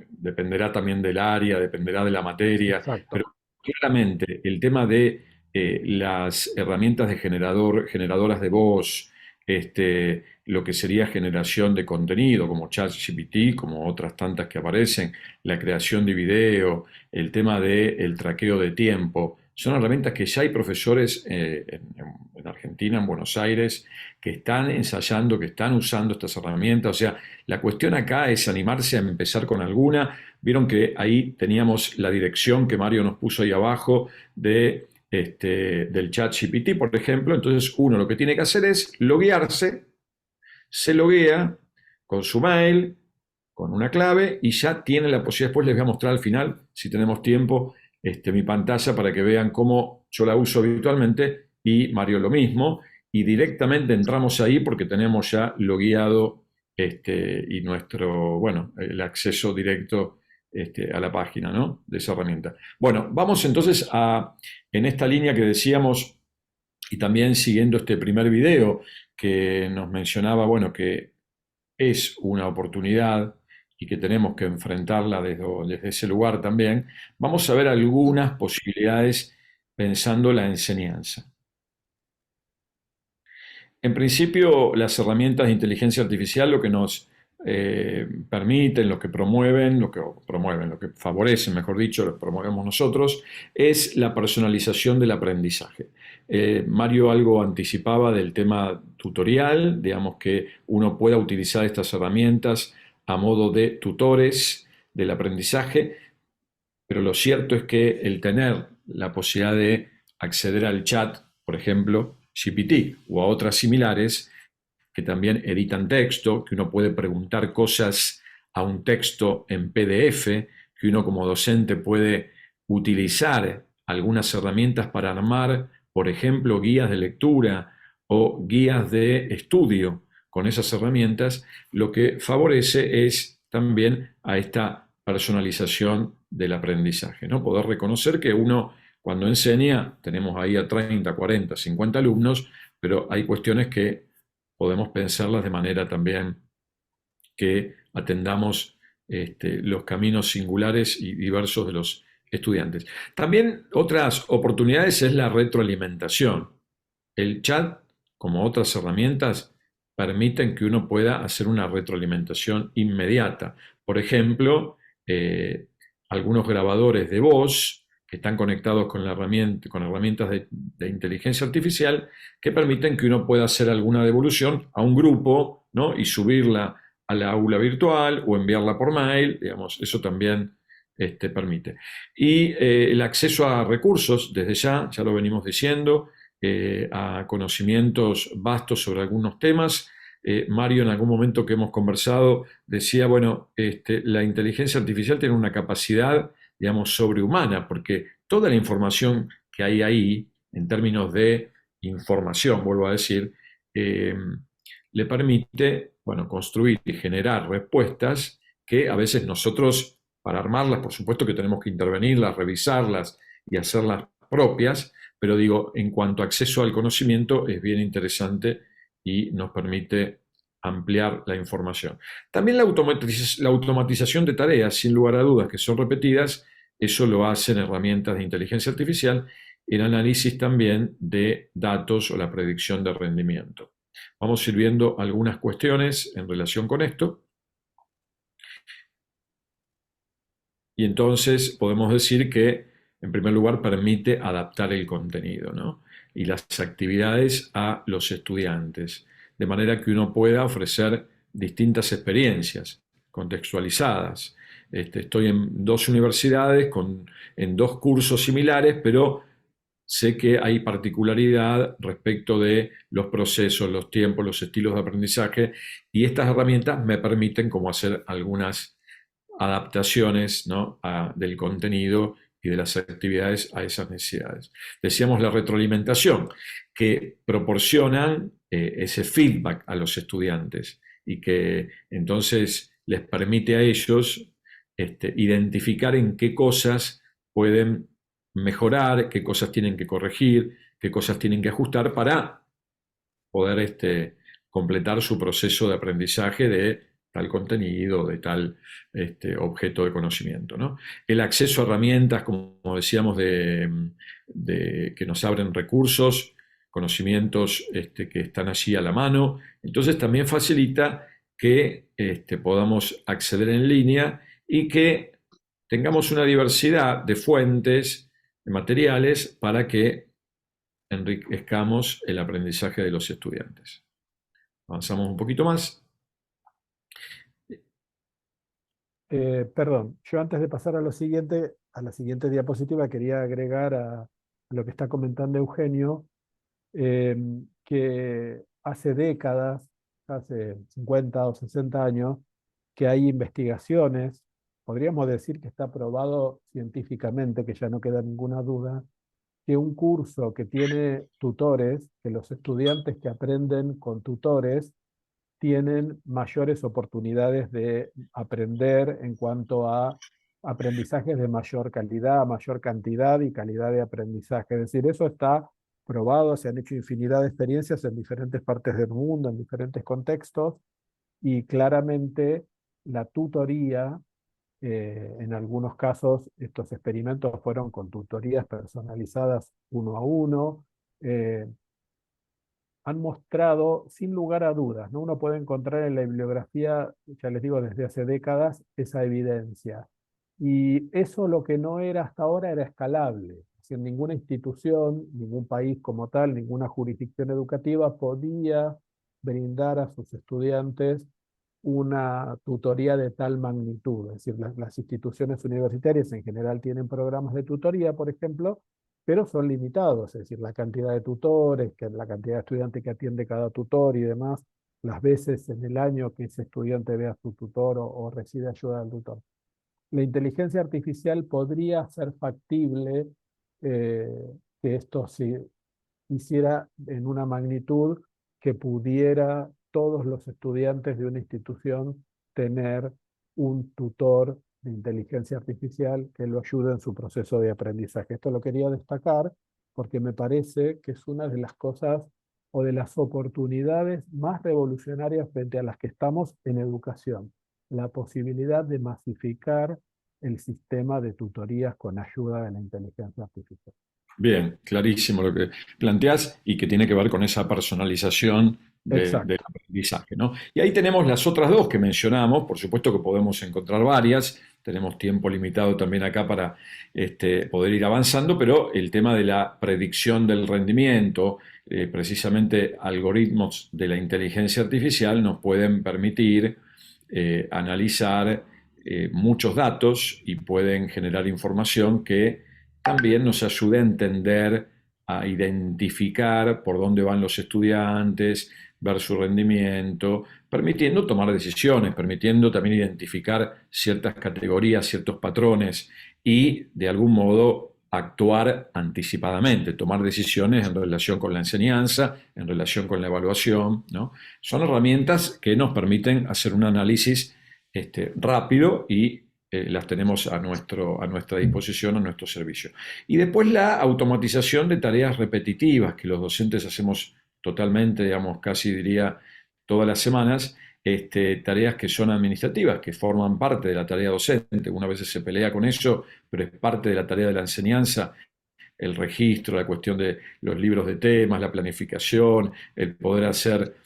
dependerá también del área, dependerá de la materia, exacto. pero claramente el tema de las herramientas de generadoras de voz, lo que sería generación de contenido, como ChatGPT, como otras tantas que aparecen, la creación de video, el tema del traqueo de tiempo, son herramientas que ya hay profesores en Argentina, en Buenos Aires, que están ensayando, que están usando estas herramientas. O sea, la cuestión acá es animarse a empezar con alguna. Vieron que ahí teníamos la dirección que Mario nos puso ahí abajo del ChatGPT, por ejemplo. Entonces uno lo que tiene que hacer es loguearse, se loguea con su mail, con una clave y ya tiene la posibilidad. Después les voy a mostrar al final, si tenemos tiempo, mi pantalla para que vean cómo yo la uso habitualmente y Mario lo mismo. Y directamente entramos ahí porque tenemos ya logueado y el acceso directo a la página, ¿no? De esa herramienta. Bueno, vamos entonces en esta línea que decíamos y también siguiendo este primer video que nos mencionaba, bueno, que es una oportunidad y que tenemos que enfrentarla desde ese lugar también, vamos a ver algunas posibilidades pensando la enseñanza. En principio, las herramientas de inteligencia artificial lo que nos permiten, lo que favorecen, mejor dicho, lo que promovemos nosotros, es la personalización del aprendizaje. Mario algo anticipaba del tema tutorial, digamos que uno pueda utilizar estas herramientas a modo de tutores del aprendizaje, pero lo cierto es que el tener la posibilidad de acceder al chat, por ejemplo, GPT o a otras similares, que también editan texto, que uno puede preguntar cosas a un texto en PDF, que uno como docente puede utilizar algunas herramientas para armar, por ejemplo, guías de lectura o guías de estudio con esas herramientas, lo que favorece es también a esta personalización del aprendizaje, ¿no? Poder reconocer que uno cuando enseña, tenemos ahí a 30, 40, 50 alumnos, pero hay cuestiones que podemos pensarlas de manera también que atendamos los caminos singulares y diversos de los estudiantes. También otras oportunidades es la retroalimentación. El chat, como otras herramientas, permiten que uno pueda hacer una retroalimentación inmediata. Por ejemplo, algunos grabadores de voz que están conectados con herramientas de inteligencia artificial que permiten que uno pueda hacer alguna devolución a un grupo, ¿no? Y subirla a la aula virtual o enviarla por mail, digamos, eso también permite. Y el acceso a recursos, desde ya lo venimos diciendo, a conocimientos vastos sobre algunos temas. Mario, en algún momento que hemos conversado, decía, bueno, la inteligencia artificial tiene una capacidad, digamos, sobrehumana, porque toda la información que hay ahí, en términos de información, vuelvo a decir, le permite, bueno, construir y generar respuestas que a veces nosotros, para armarlas, por supuesto que tenemos que intervenirlas, revisarlas y hacerlas propias, pero digo, en cuanto a acceso al conocimiento es bien interesante y nos permite ampliar la información. También la automatización de tareas, sin lugar a dudas, que son repetidas, eso lo hacen herramientas de inteligencia artificial, el análisis también de datos o la predicción de rendimiento. Vamos a ir viendo algunas cuestiones en relación con esto. Y entonces podemos decir que, en primer lugar, permite adaptar el contenido, ¿no? Y las actividades a los estudiantes, de manera que uno pueda ofrecer distintas experiencias contextualizadas. Estoy en dos universidades, en dos cursos similares, pero sé que hay particularidad respecto de los procesos, los tiempos, los estilos de aprendizaje, y estas herramientas me permiten como hacer algunas adaptaciones, ¿no?, del contenido y de las actividades a esas necesidades. Decíamos la retroalimentación, que proporcionan ese feedback a los estudiantes y que entonces les permite a ellos identificar en qué cosas pueden mejorar, qué cosas tienen que corregir, qué cosas tienen que ajustar para poder completar su proceso de aprendizaje de tal contenido, de tal objeto de conocimiento, ¿no? El acceso a herramientas, como decíamos, que nos abren recursos, conocimientos que están allí a la mano. Entonces también facilita que podamos acceder en línea y que tengamos una diversidad de fuentes, de materiales, para que enriquezcamos el aprendizaje de los estudiantes. Avanzamos un poquito más. Perdón, yo antes de pasar a la siguiente diapositiva, quería agregar a lo que está comentando Eugenio, que hace décadas, hace 50 o 60 años, que hay investigaciones, podríamos decir que está probado científicamente, que ya no queda ninguna duda, que un curso que tiene tutores, que los estudiantes que aprenden con tutores tienen mayores oportunidades de aprender en cuanto a aprendizajes de mayor calidad, mayor cantidad y calidad de aprendizaje. Es decir, eso está probado, se han hecho infinidad de experiencias en diferentes partes del mundo, en diferentes contextos, y claramente la tutoría, en algunos casos estos experimentos fueron con tutorías personalizadas uno a uno, han mostrado, sin lugar a dudas, ¿no? Uno puede encontrar en la bibliografía, ya les digo, desde hace décadas, esa evidencia. Y eso lo que no era hasta ahora era escalable. Es decir, ninguna institución, ningún país como tal, ninguna jurisdicción educativa podía brindar a sus estudiantes una tutoría de tal magnitud. Es decir, las instituciones universitarias en general tienen programas de tutoría, por ejemplo, pero son limitados, es decir, la cantidad de tutores, la cantidad de estudiantes que atiende cada tutor y demás, las veces en el año que ese estudiante vea a su tutor o recibe ayuda del tutor. La inteligencia artificial podría ser factible, que esto se hiciera en una magnitud que pudiera todos los estudiantes de una institución tener un tutor de inteligencia artificial que lo ayude en su proceso de aprendizaje. Esto lo quería destacar porque me parece que es una de las cosas o de las oportunidades más revolucionarias frente a las que estamos en educación. La posibilidad de masificar el sistema de tutorías con ayuda de la inteligencia artificial. Bien, clarísimo lo que planteás y que tiene que ver con esa personalización del aprendizaje, ¿no? Y ahí tenemos las otras dos que mencionamos, por supuesto que podemos encontrar varias, tenemos tiempo limitado también acá para poder ir avanzando, pero el tema de la predicción del rendimiento, precisamente algoritmos de la inteligencia artificial nos pueden permitir analizar muchos datos y pueden generar información que también nos ayude a entender, a identificar por dónde van los estudiantes, ver su rendimiento, permitiendo tomar decisiones, permitiendo también identificar ciertas categorías, ciertos patrones y de algún modo actuar anticipadamente, tomar decisiones en relación con la enseñanza, en relación con la evaluación, ¿no? Son herramientas que nos permiten hacer un análisis rápido y las tenemos a nuestra disposición, a nuestro servicio. Y después la automatización de tareas repetitivas que los docentes hacemos totalmente, digamos, casi diría todas las semanas, tareas que son administrativas, que forman parte de la tarea docente. Una vez se pelea con eso, pero es parte de la tarea de la enseñanza, el registro, la cuestión de los libros de temas, la planificación, el poder hacer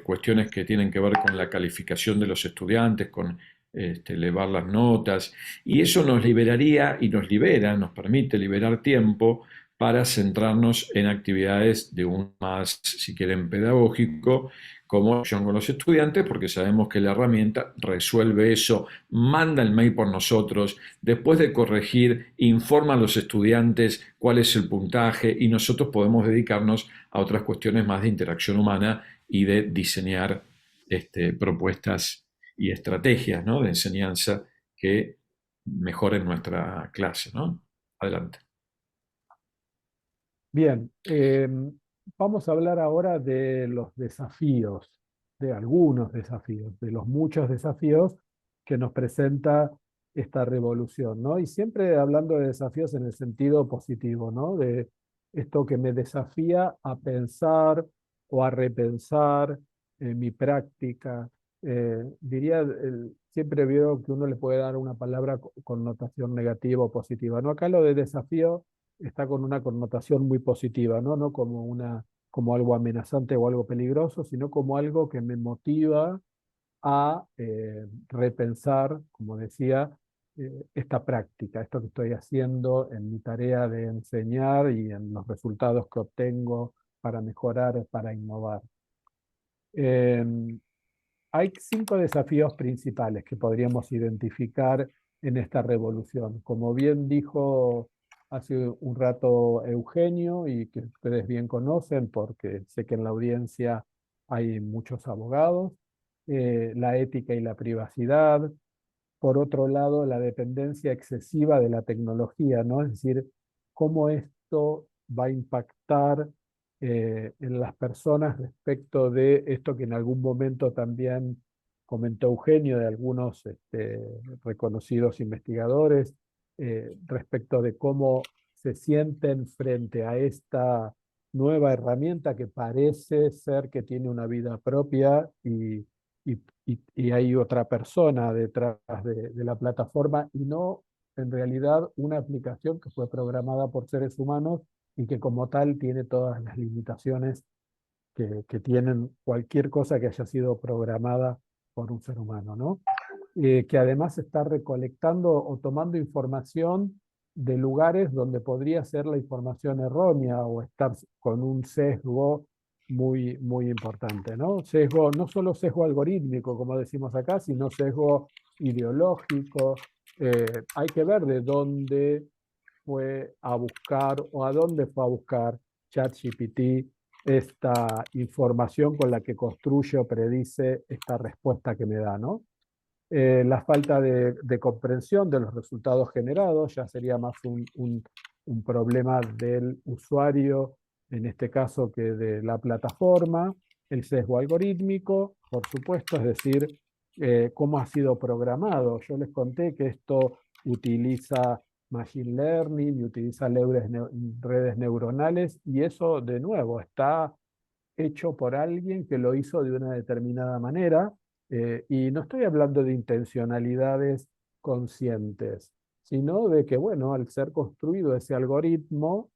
cuestiones que tienen que ver con la calificación de los estudiantes, con elevar las notas, y eso nos liberaría y nos libera, nos permite liberar tiempo para centrarnos en actividades de un más, si quieren, pedagógico, como acción con los estudiantes, porque sabemos que la herramienta resuelve eso, manda el mail por nosotros, después de corregir, informa a los estudiantes cuál es el puntaje y nosotros podemos dedicarnos a otras cuestiones más de interacción humana y de diseñar propuestas y estrategias, ¿no?, de enseñanza que mejoren nuestra clase, ¿no? Adelante. Bien, vamos a hablar ahora de los desafíos, de algunos desafíos, de los muchos desafíos que nos presenta esta revolución, ¿no? Y siempre hablando de desafíos en el sentido positivo, ¿no? De esto que me desafía a pensar o a repensar mi práctica. Diría, siempre veo que uno le puede dar una palabra connotación negativa o positiva, ¿no? Acá lo de desafío está con una connotación muy positiva, ¿no? No como algo amenazante o algo peligroso, sino como algo que me motiva a repensar, como decía, esta práctica, esto que estoy haciendo en mi tarea de enseñar y en los resultados que obtengo para mejorar, para innovar. Hay 5 desafíos principales que podríamos identificar en esta revolución. Como bien dijo hace un rato Eugenio, y que ustedes bien conocen porque sé que en la audiencia hay muchos abogados, la ética y la privacidad. Por otro lado, la dependencia excesiva de la tecnología, ¿no? Es decir, cómo esto va a impactar en las personas respecto de esto que en algún momento también comentó Eugenio, de algunos reconocidos investigadores, respecto de cómo se sienten frente a esta nueva herramienta que parece ser que tiene una vida propia y hay otra persona detrás de la plataforma y no en realidad una aplicación que fue programada por seres humanos y que como tal tiene todas las limitaciones que tienen cualquier cosa que haya sido programada por un ser humano, ¿no? Que además está recolectando o tomando información de lugares donde podría ser la información errónea o estar con un sesgo muy importante, ¿no? Sesgo, no solo sesgo algorítmico, como decimos acá, sino sesgo ideológico. Hay que ver de dónde fue a buscar o a dónde fue a buscar ChatGPT esta información con la que construye o predice esta respuesta que me da, ¿no? La falta de comprensión de los resultados generados ya sería más un problema del usuario, en este caso que de la plataforma, el sesgo algorítmico, por supuesto, es decir, cómo ha sido programado. Yo les conté que esto utiliza machine learning y utiliza redes neuronales y eso de nuevo está hecho por alguien que lo hizo de una determinada manera, y no estoy hablando de intencionalidades conscientes, sino de que, bueno, al ser construido ese algoritmo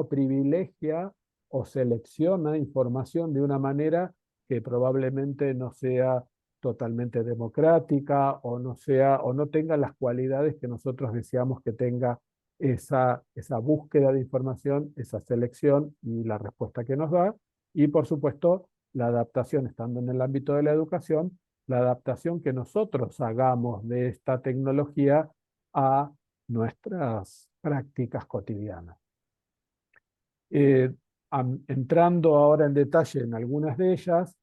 privilegia o selecciona información de una manera que probablemente no sea totalmente democrática o no tenga las cualidades que nosotros deseamos que tenga esa búsqueda de información, esa selección y la respuesta que nos da. Y por supuesto, la adaptación, estando en el ámbito de la educación, la adaptación que nosotros hagamos de esta tecnología a nuestras prácticas cotidianas. Entrando ahora en detalle en algunas de ellas,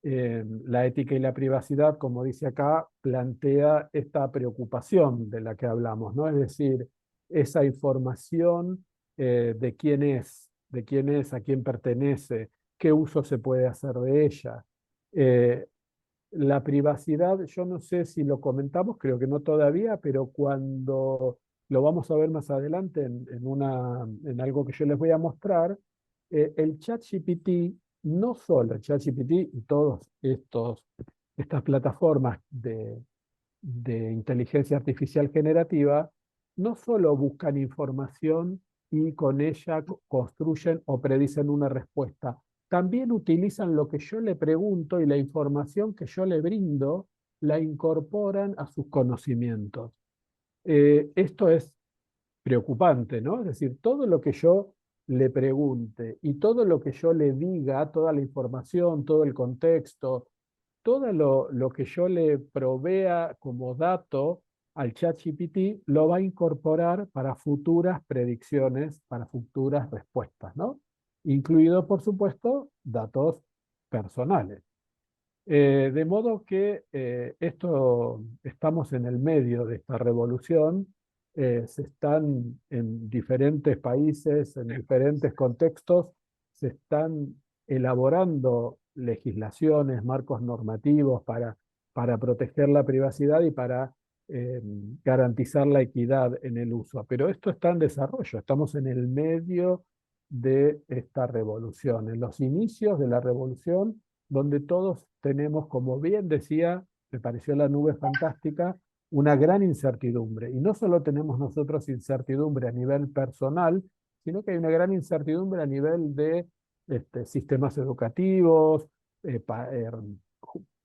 La ética y la privacidad, como dice acá, plantea esta preocupación de la que hablamos, ¿no? Es decir, esa información de quién es, a quién pertenece, qué uso se puede hacer de ella. La privacidad, yo no sé si lo comentamos, creo que no todavía, pero cuando lo vamos a ver más adelante en algo que yo les voy a mostrar, el ChatGPT, no solo el ChatGPT y todas estas plataformas de inteligencia artificial generativa, no solo buscan información y con ella construyen o predicen una respuesta, también utilizan lo que yo le pregunto y la información que yo le brindo, la incorporan a sus conocimientos. Esto es preocupante, ¿no? Es decir, todo lo que yo le pregunte y todo lo que yo le diga, toda la información, todo el contexto, todo lo que yo le provea como dato al ChatGPT lo va a incorporar para futuras predicciones, para futuras respuestas, ¿no? Incluido, por supuesto, datos personales. De modo que estamos en el medio de esta revolución, se están en diferentes países, en diferentes contextos, se están elaborando legislaciones, marcos normativos para proteger la privacidad y para garantizar la equidad en el uso. Pero esto está en desarrollo, estamos en el medio de esta revolución, en los inicios de la revolución donde todos tenemos, como bien decía, me pareció la nube fantástica, una gran incertidumbre. Y no solo tenemos nosotros incertidumbre a nivel personal, sino que hay una gran incertidumbre a nivel de sistemas educativos,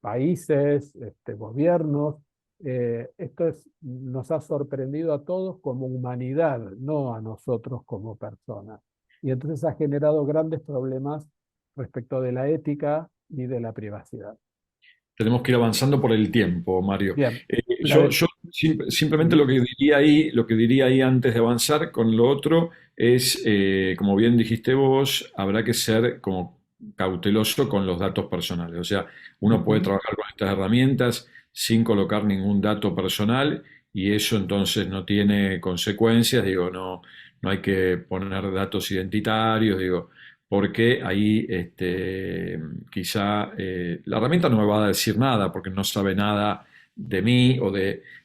países, gobiernos. Nos ha sorprendido a todos como humanidad, no a nosotros como personas. Y entonces ha generado grandes problemas respecto de la ética y de la privacidad. Tenemos que ir avanzando por el tiempo, Mario. Bien. Yo simplemente lo que diría ahí antes de avanzar con lo otro es, como bien dijiste vos, habrá que ser como cauteloso con los datos personales. O sea, uno puede trabajar con estas herramientas sin colocar ningún dato personal y eso entonces no tiene consecuencias, digo, no hay que poner datos identitarios, digo, porque ahí quizá la herramienta no me va a decir nada porque no sabe nada de mí o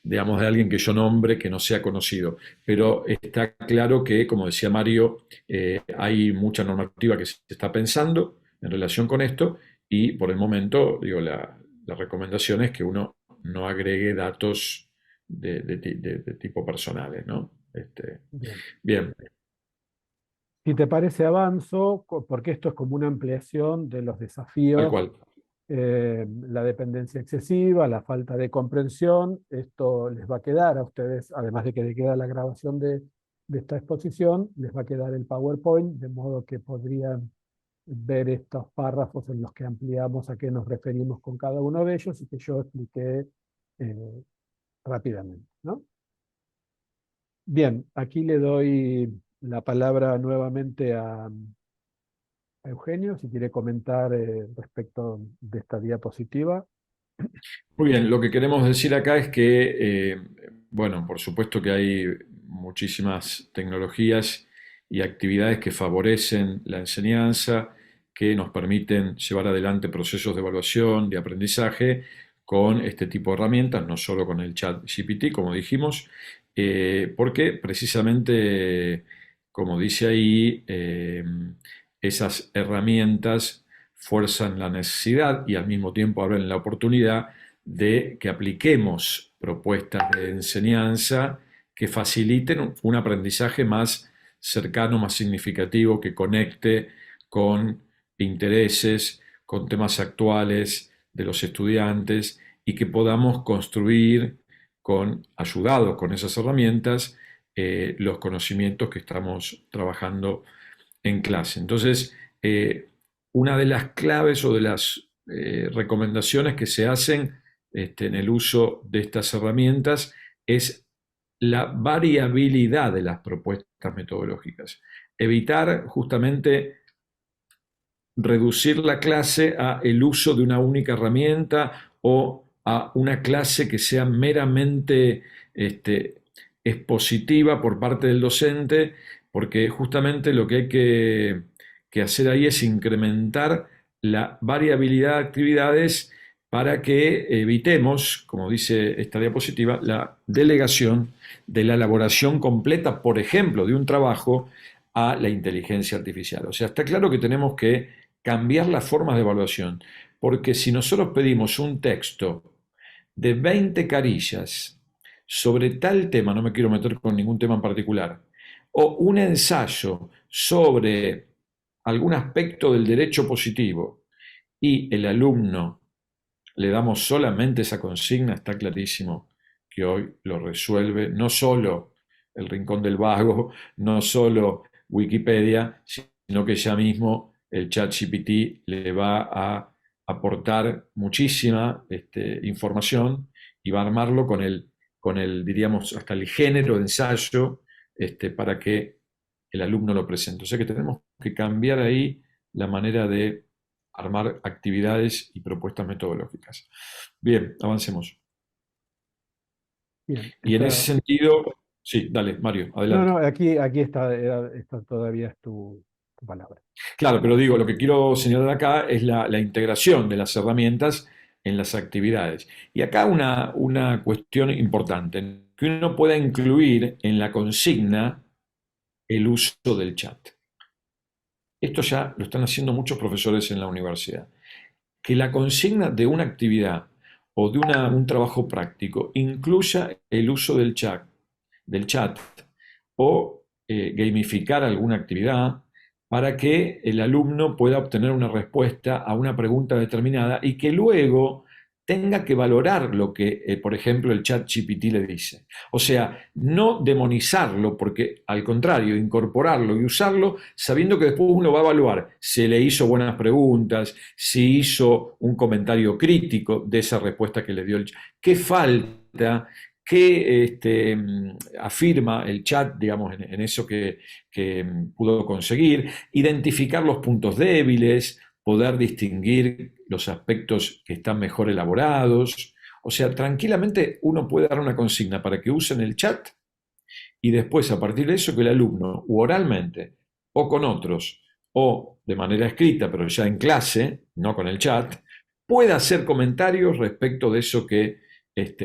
digamos, de alguien que yo nombre que no sea conocido. Pero está claro que, como decía Mario, hay mucha normativa que se está pensando en relación con esto y por el momento, digo, la recomendación es que uno no agregue datos de tipo personales, ¿no? Bien. Bien, Si te parece, avanzo, porque esto es como una ampliación de los tal desafíos, cual. la dependencia excesiva, la falta de comprensión. Esto les va a quedar a ustedes, además de que les queda la grabación de esta exposición, les va a quedar el PowerPoint, de modo que podrían ver estos párrafos en los que ampliamos a qué nos referimos con cada uno de ellos y que yo expliqué rápidamente, ¿no? Bien, aquí le doy la palabra nuevamente a Eugenio, si quiere comentar respecto de esta diapositiva. Muy bien, lo que queremos decir acá es que, bueno, por supuesto que hay muchísimas tecnologías y actividades que favorecen la enseñanza, que nos permiten llevar adelante procesos de evaluación, de aprendizaje con este tipo de herramientas, no solo con el chat GPT, como dijimos, porque precisamente, como dice ahí, esas herramientas fuerzan la necesidad y al mismo tiempo abren la oportunidad de que apliquemos propuestas de enseñanza que faciliten un aprendizaje más cercano, más significativo, que conecte con intereses, con temas actuales de los estudiantes y que podamos construir ayudados con esas herramientas, los conocimientos que estamos trabajando en clase. Entonces, una de las claves o de las recomendaciones que se hacen en el uso de estas herramientas es la variabilidad de las propuestas metodológicas. Evitar justamente reducir la clase a el uso de una única herramienta o a una clase que sea meramente expositiva por parte del docente, porque justamente lo que hay que hacer ahí es incrementar la variabilidad de actividades para que evitemos, como dice esta diapositiva, la delegación de la elaboración completa, por ejemplo, de un trabajo a la inteligencia artificial. O sea, está claro que tenemos que cambiar las formas de evaluación, porque si nosotros pedimos un texto de 20 carillas sobre tal tema, no me quiero meter con ningún tema en particular, o un ensayo sobre algún aspecto del derecho positivo y el alumno le damos solamente esa consigna, está clarísimo que hoy lo resuelve no solo el Rincón del Vago, no solo Wikipedia, sino que ya mismo el ChatGPT le va a aportar muchísima información y va a armarlo con el, diríamos, hasta el género de ensayo para que el alumno lo presente. O sea que tenemos que cambiar ahí la manera de armar actividades y propuestas metodológicas. Bien, avancemos. Bien, Y en ese sentido, sí, dale, Mario, no, adelante. no, aquí está, esta todavía es tu palabra. Claro, pero digo, lo que quiero señalar acá es la integración de las herramientas en las actividades. Y acá una cuestión importante, que uno pueda incluir en la consigna el uso del chat. Esto ya lo están haciendo muchos profesores en la universidad. Que la consigna de una actividad o de un trabajo práctico incluya el uso del chat o gamificar alguna actividad para que el alumno pueda obtener una respuesta a una pregunta determinada y que luego tenga que valorar lo que, por ejemplo, el chat GPT le dice. O sea, no demonizarlo, porque al contrario, incorporarlo y usarlo sabiendo que después uno va a evaluar si le hizo buenas preguntas, si hizo un comentario crítico de esa respuesta que le dio el chat. ¿Qué falta? ¿Qué afirma el chat, digamos, en eso que pudo conseguir? Identificar los puntos débiles, poder distinguir los aspectos que están mejor elaborados. O sea, tranquilamente uno puede dar una consigna para que usen el chat y después, a partir de eso, que el alumno, u oralmente, o con otros, o de manera escrita, pero ya en clase, no con el chat, pueda hacer comentarios respecto de eso que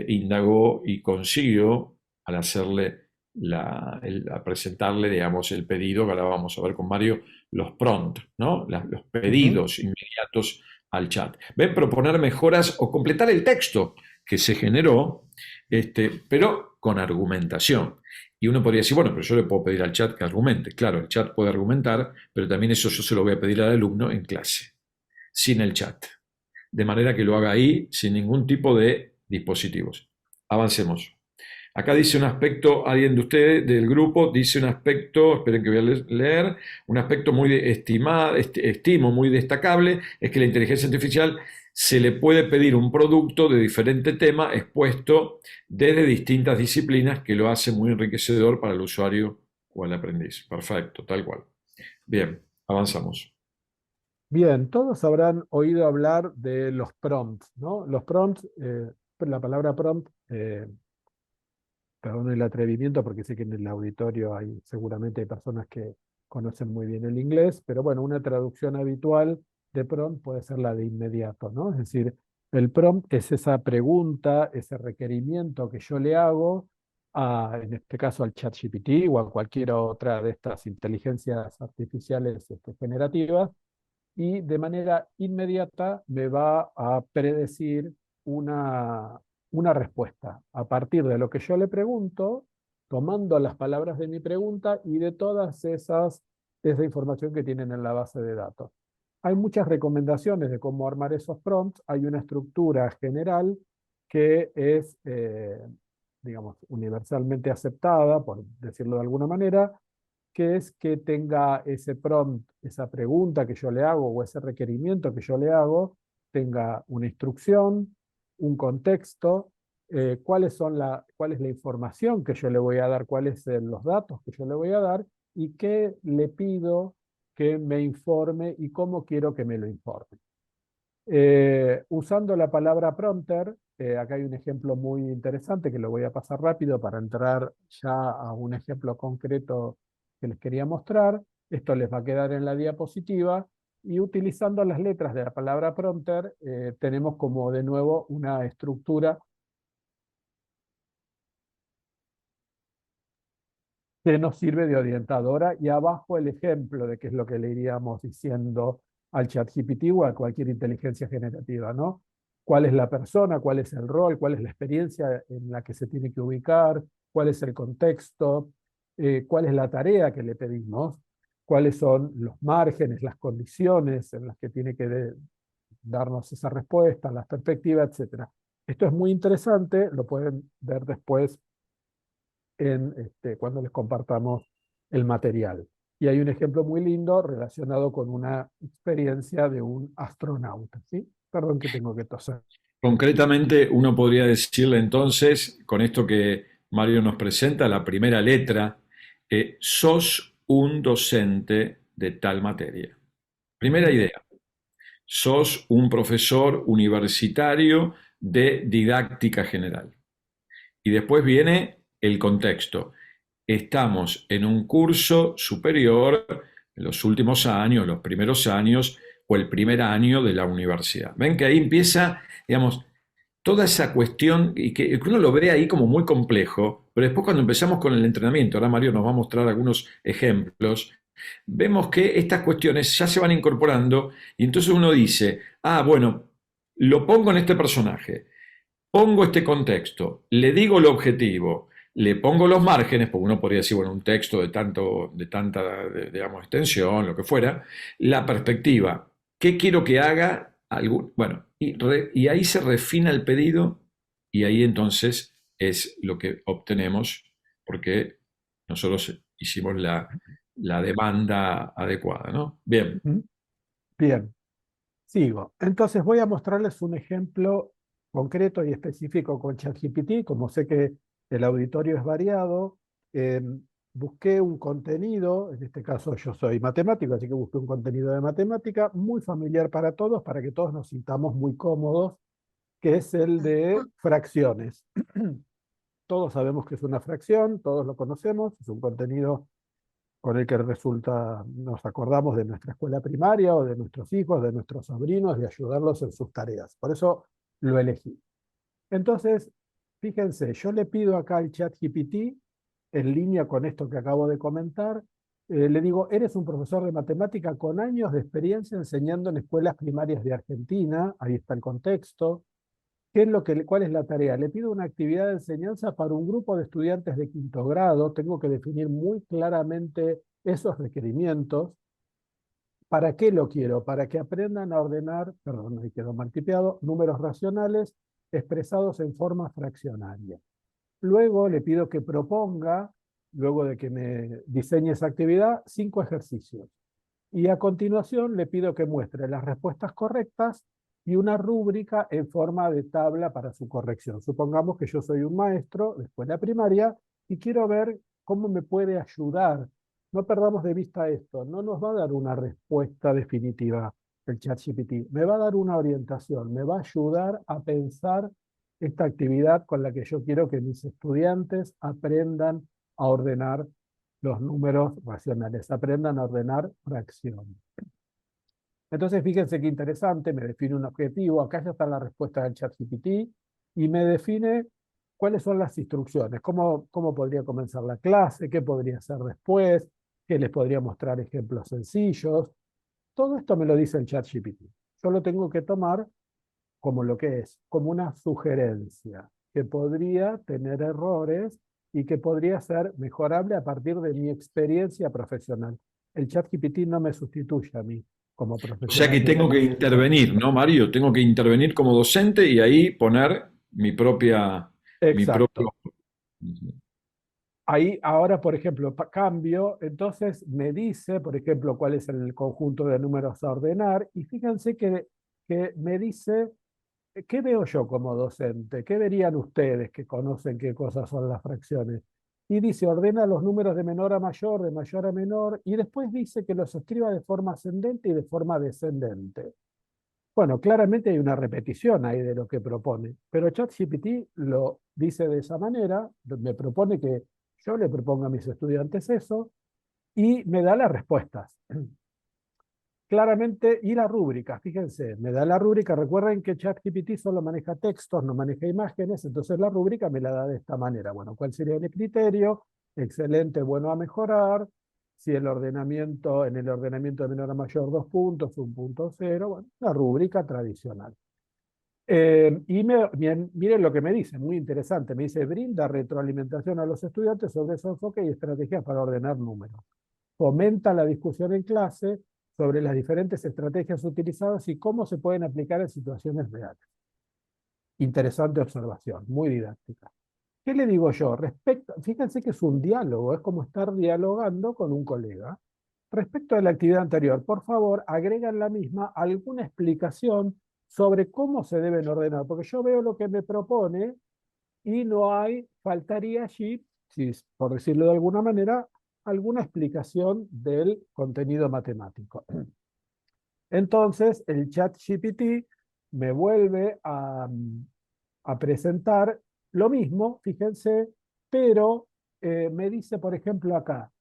indagó y consiguió al hacerle a presentarle, digamos, el pedido, que ahora vamos a ver con Mario, los prompts, ¿no? Los Ujú. pedidos inmediatos al chat. Ven, proponer mejoras o completar el texto que se generó, pero con argumentación. Y uno podría decir, bueno, pero yo le puedo pedir al chat que argumente. Claro, el chat puede argumentar, pero también eso yo se lo voy a pedir al alumno en clase, sin el chat. De manera que lo haga ahí, sin ningún tipo de dispositivos. Avancemos. Acá dice un aspecto, alguien de ustedes del grupo dice un aspecto, esperen que voy a leer, un aspecto muy estimado, estimo muy destacable, es que la inteligencia artificial se le puede pedir un producto de diferente tema expuesto desde distintas disciplinas que lo hace muy enriquecedor para el usuario o el aprendiz. Perfecto, tal cual. Bien, avanzamos. Bien, todos habrán oído hablar de los prompts, ¿no? Los prompts, la palabra prompt, perdón el atrevimiento porque sé que en el auditorio hay seguramente hay personas que conocen muy bien el inglés, pero bueno, una traducción habitual de prompt puede ser la de inmediato, ¿no? Es decir, el prompt es esa pregunta, ese requerimiento que yo le hago en este caso al ChatGPT o a cualquier otra de estas inteligencias artificiales generativas, y de manera inmediata me va a predecir una respuesta a partir de lo que yo le pregunto, tomando las palabras de mi pregunta y de todas esa información que tienen en la base de datos. Hay muchas recomendaciones de cómo armar esos prompts. Hay una estructura general que es, digamos, universalmente aceptada, por decirlo de alguna manera, que es que tenga ese prompt, esa pregunta que yo le hago o ese requerimiento que yo le hago, tenga una instrucción, un contexto, cuál es la información que yo le voy a dar, cuáles son los datos que yo le voy a dar y qué le pido que me informe y cómo quiero que me lo informe. Usando la palabra prompter, acá hay un ejemplo muy interesante que lo voy a pasar rápido para entrar ya a un ejemplo concreto que les quería mostrar. Esto les va a quedar en la diapositiva. Y utilizando las letras de la palabra prompter, tenemos como de nuevo una estructura que nos sirve de orientadora, y abajo el ejemplo de qué es lo que le iríamos diciendo al ChatGPT o a cualquier inteligencia generativa, ¿no? ¿Cuál es la persona? ¿Cuál es el rol? ¿Cuál es la experiencia en la que se tiene que ubicar? ¿Cuál es el contexto? ¿Cuál es la tarea que le pedimos? ¿Cuáles son los márgenes, las condiciones en las que tiene que darnos esa respuesta, las perspectivas, etcétera? Esto es muy interesante, lo pueden ver después cuando les compartamos el material. Y hay un ejemplo muy lindo relacionado con una experiencia de un astronauta, ¿sí? Perdón que tengo que toser. Concretamente, uno podría decirle entonces, con esto que Mario nos presenta, la primera letra, sos un docente de tal materia. Primera idea, sos un profesor universitario de didáctica general. Y después viene el contexto. Estamos en un curso superior en los últimos años, los primeros años o el primer año de la universidad. Ven que ahí empieza, digamos, toda esa cuestión y que uno lo ve ahí como muy complejo, pero después cuando empezamos con el entrenamiento, ahora Mario nos va a mostrar algunos ejemplos, vemos que estas cuestiones ya se van incorporando y entonces uno dice, ah, bueno, lo pongo en este personaje, pongo este contexto, le digo el objetivo, le pongo los márgenes, porque uno podría decir, bueno, un texto de tanta, digamos, extensión, lo que fuera, la perspectiva, ¿qué quiero que haga? Bueno, y ahí se refina el pedido y ahí entonces es lo que obtenemos porque nosotros hicimos la demanda adecuada, ¿no? Bien. Bien, sigo. Entonces voy a mostrarles un ejemplo concreto y específico con ChatGPT. Como sé que el auditorio es variado, busqué un contenido, en este caso yo soy matemático, así que busqué un contenido de matemática muy familiar para todos, para que todos nos sintamos muy cómodos, que es el de fracciones. Todos sabemos que es una fracción, todos lo conocemos, es un contenido con el que nos acordamos de nuestra escuela primaria o de nuestros hijos, de nuestros sobrinos, de ayudarlos en sus tareas. Por eso lo elegí. Entonces, fíjense, yo le pido acá al ChatGPT, en línea con esto que acabo de comentar, le digo, eres un profesor de matemática con años de experiencia enseñando en escuelas primarias de Argentina, ahí está el contexto. ¿Cuál es la tarea? Le pido una actividad de enseñanza para un grupo de estudiantes de quinto grado. Tengo que definir muy claramente esos requerimientos. ¿Para qué lo quiero? Para que aprendan a ordenar, perdón, ahí quedó mal tipeado, números racionales expresados en forma fraccionaria. Luego le pido que proponga, luego de que me diseñe esa actividad, 5 ejercicios. Y a continuación le pido que muestre las respuestas correctas y una rúbrica en forma de tabla para su corrección. Supongamos que yo soy un maestro de escuela primaria y quiero ver cómo me puede ayudar. No perdamos de vista esto, no nos va a dar una respuesta definitiva el ChatGPT, me va a dar una orientación, me va a ayudar a pensar esta actividad con la que yo quiero que mis estudiantes aprendan a ordenar los números racionales, aprendan a ordenar fracciones. Entonces, fíjense qué interesante, me define un objetivo, acá ya está la respuesta del ChatGPT, y me define cuáles son las instrucciones, cómo podría comenzar la clase, qué podría hacer después, qué les podría mostrar ejemplos sencillos. Todo esto me lo dice el ChatGPT. Yo lo tengo que tomar como lo que es, como una sugerencia, que podría tener errores y que podría ser mejorable a partir de mi experiencia profesional. El ChatGPT no me sustituye a mí como O sea profesional que de tengo que la intervenir, ¿no, Mario? Tengo que intervenir como docente y ahí poner mi propio. Exacto. Ahí ahora, por ejemplo, cambio, entonces me dice, por ejemplo, cuál es el conjunto de números a ordenar, y fíjense que me dice, ¿qué veo yo como docente? ¿Qué verían ustedes que conocen qué cosas son las fracciones? y dice, ordena los números de menor a mayor, de mayor a menor, y después dice que los escriba de forma ascendente y de forma descendente. Bueno, claramente hay una repetición ahí de lo que propone, pero ChatGPT lo dice de esa manera, me propone que yo le proponga a mis estudiantes eso, y me da las respuestas. Claramente, y la rúbrica, fíjense, me da la rúbrica, recuerden que ChatGPT solo maneja textos, no maneja imágenes, entonces la rúbrica me la da de esta manera. Bueno, ¿cuál sería el criterio? Excelente, bueno a mejorar, si el ordenamiento, en el ordenamiento de menor a mayor 2 puntos, 1.0, bueno, la rúbrica tradicional. Y miren lo que me dice, muy interesante, me dice, brinda retroalimentación a los estudiantes sobre su enfoque y estrategias para ordenar números. Fomenta la discusión en clase sobre las diferentes estrategias utilizadas y cómo se pueden aplicar en situaciones reales. Interesante observación, muy didáctica. ¿Qué le digo yo? Fíjense que es un diálogo, es como estar dialogando con un colega. Respecto a la actividad anterior, por favor, agrega en la misma alguna explicación sobre cómo se deben ordenar, porque yo veo lo que me propone y no hay, faltaría allí, si, por decirlo de alguna manera, alguna explicación del contenido matemático. Entonces, el ChatGPT me vuelve a presentar lo mismo, fíjense, pero me dice, por ejemplo, acá,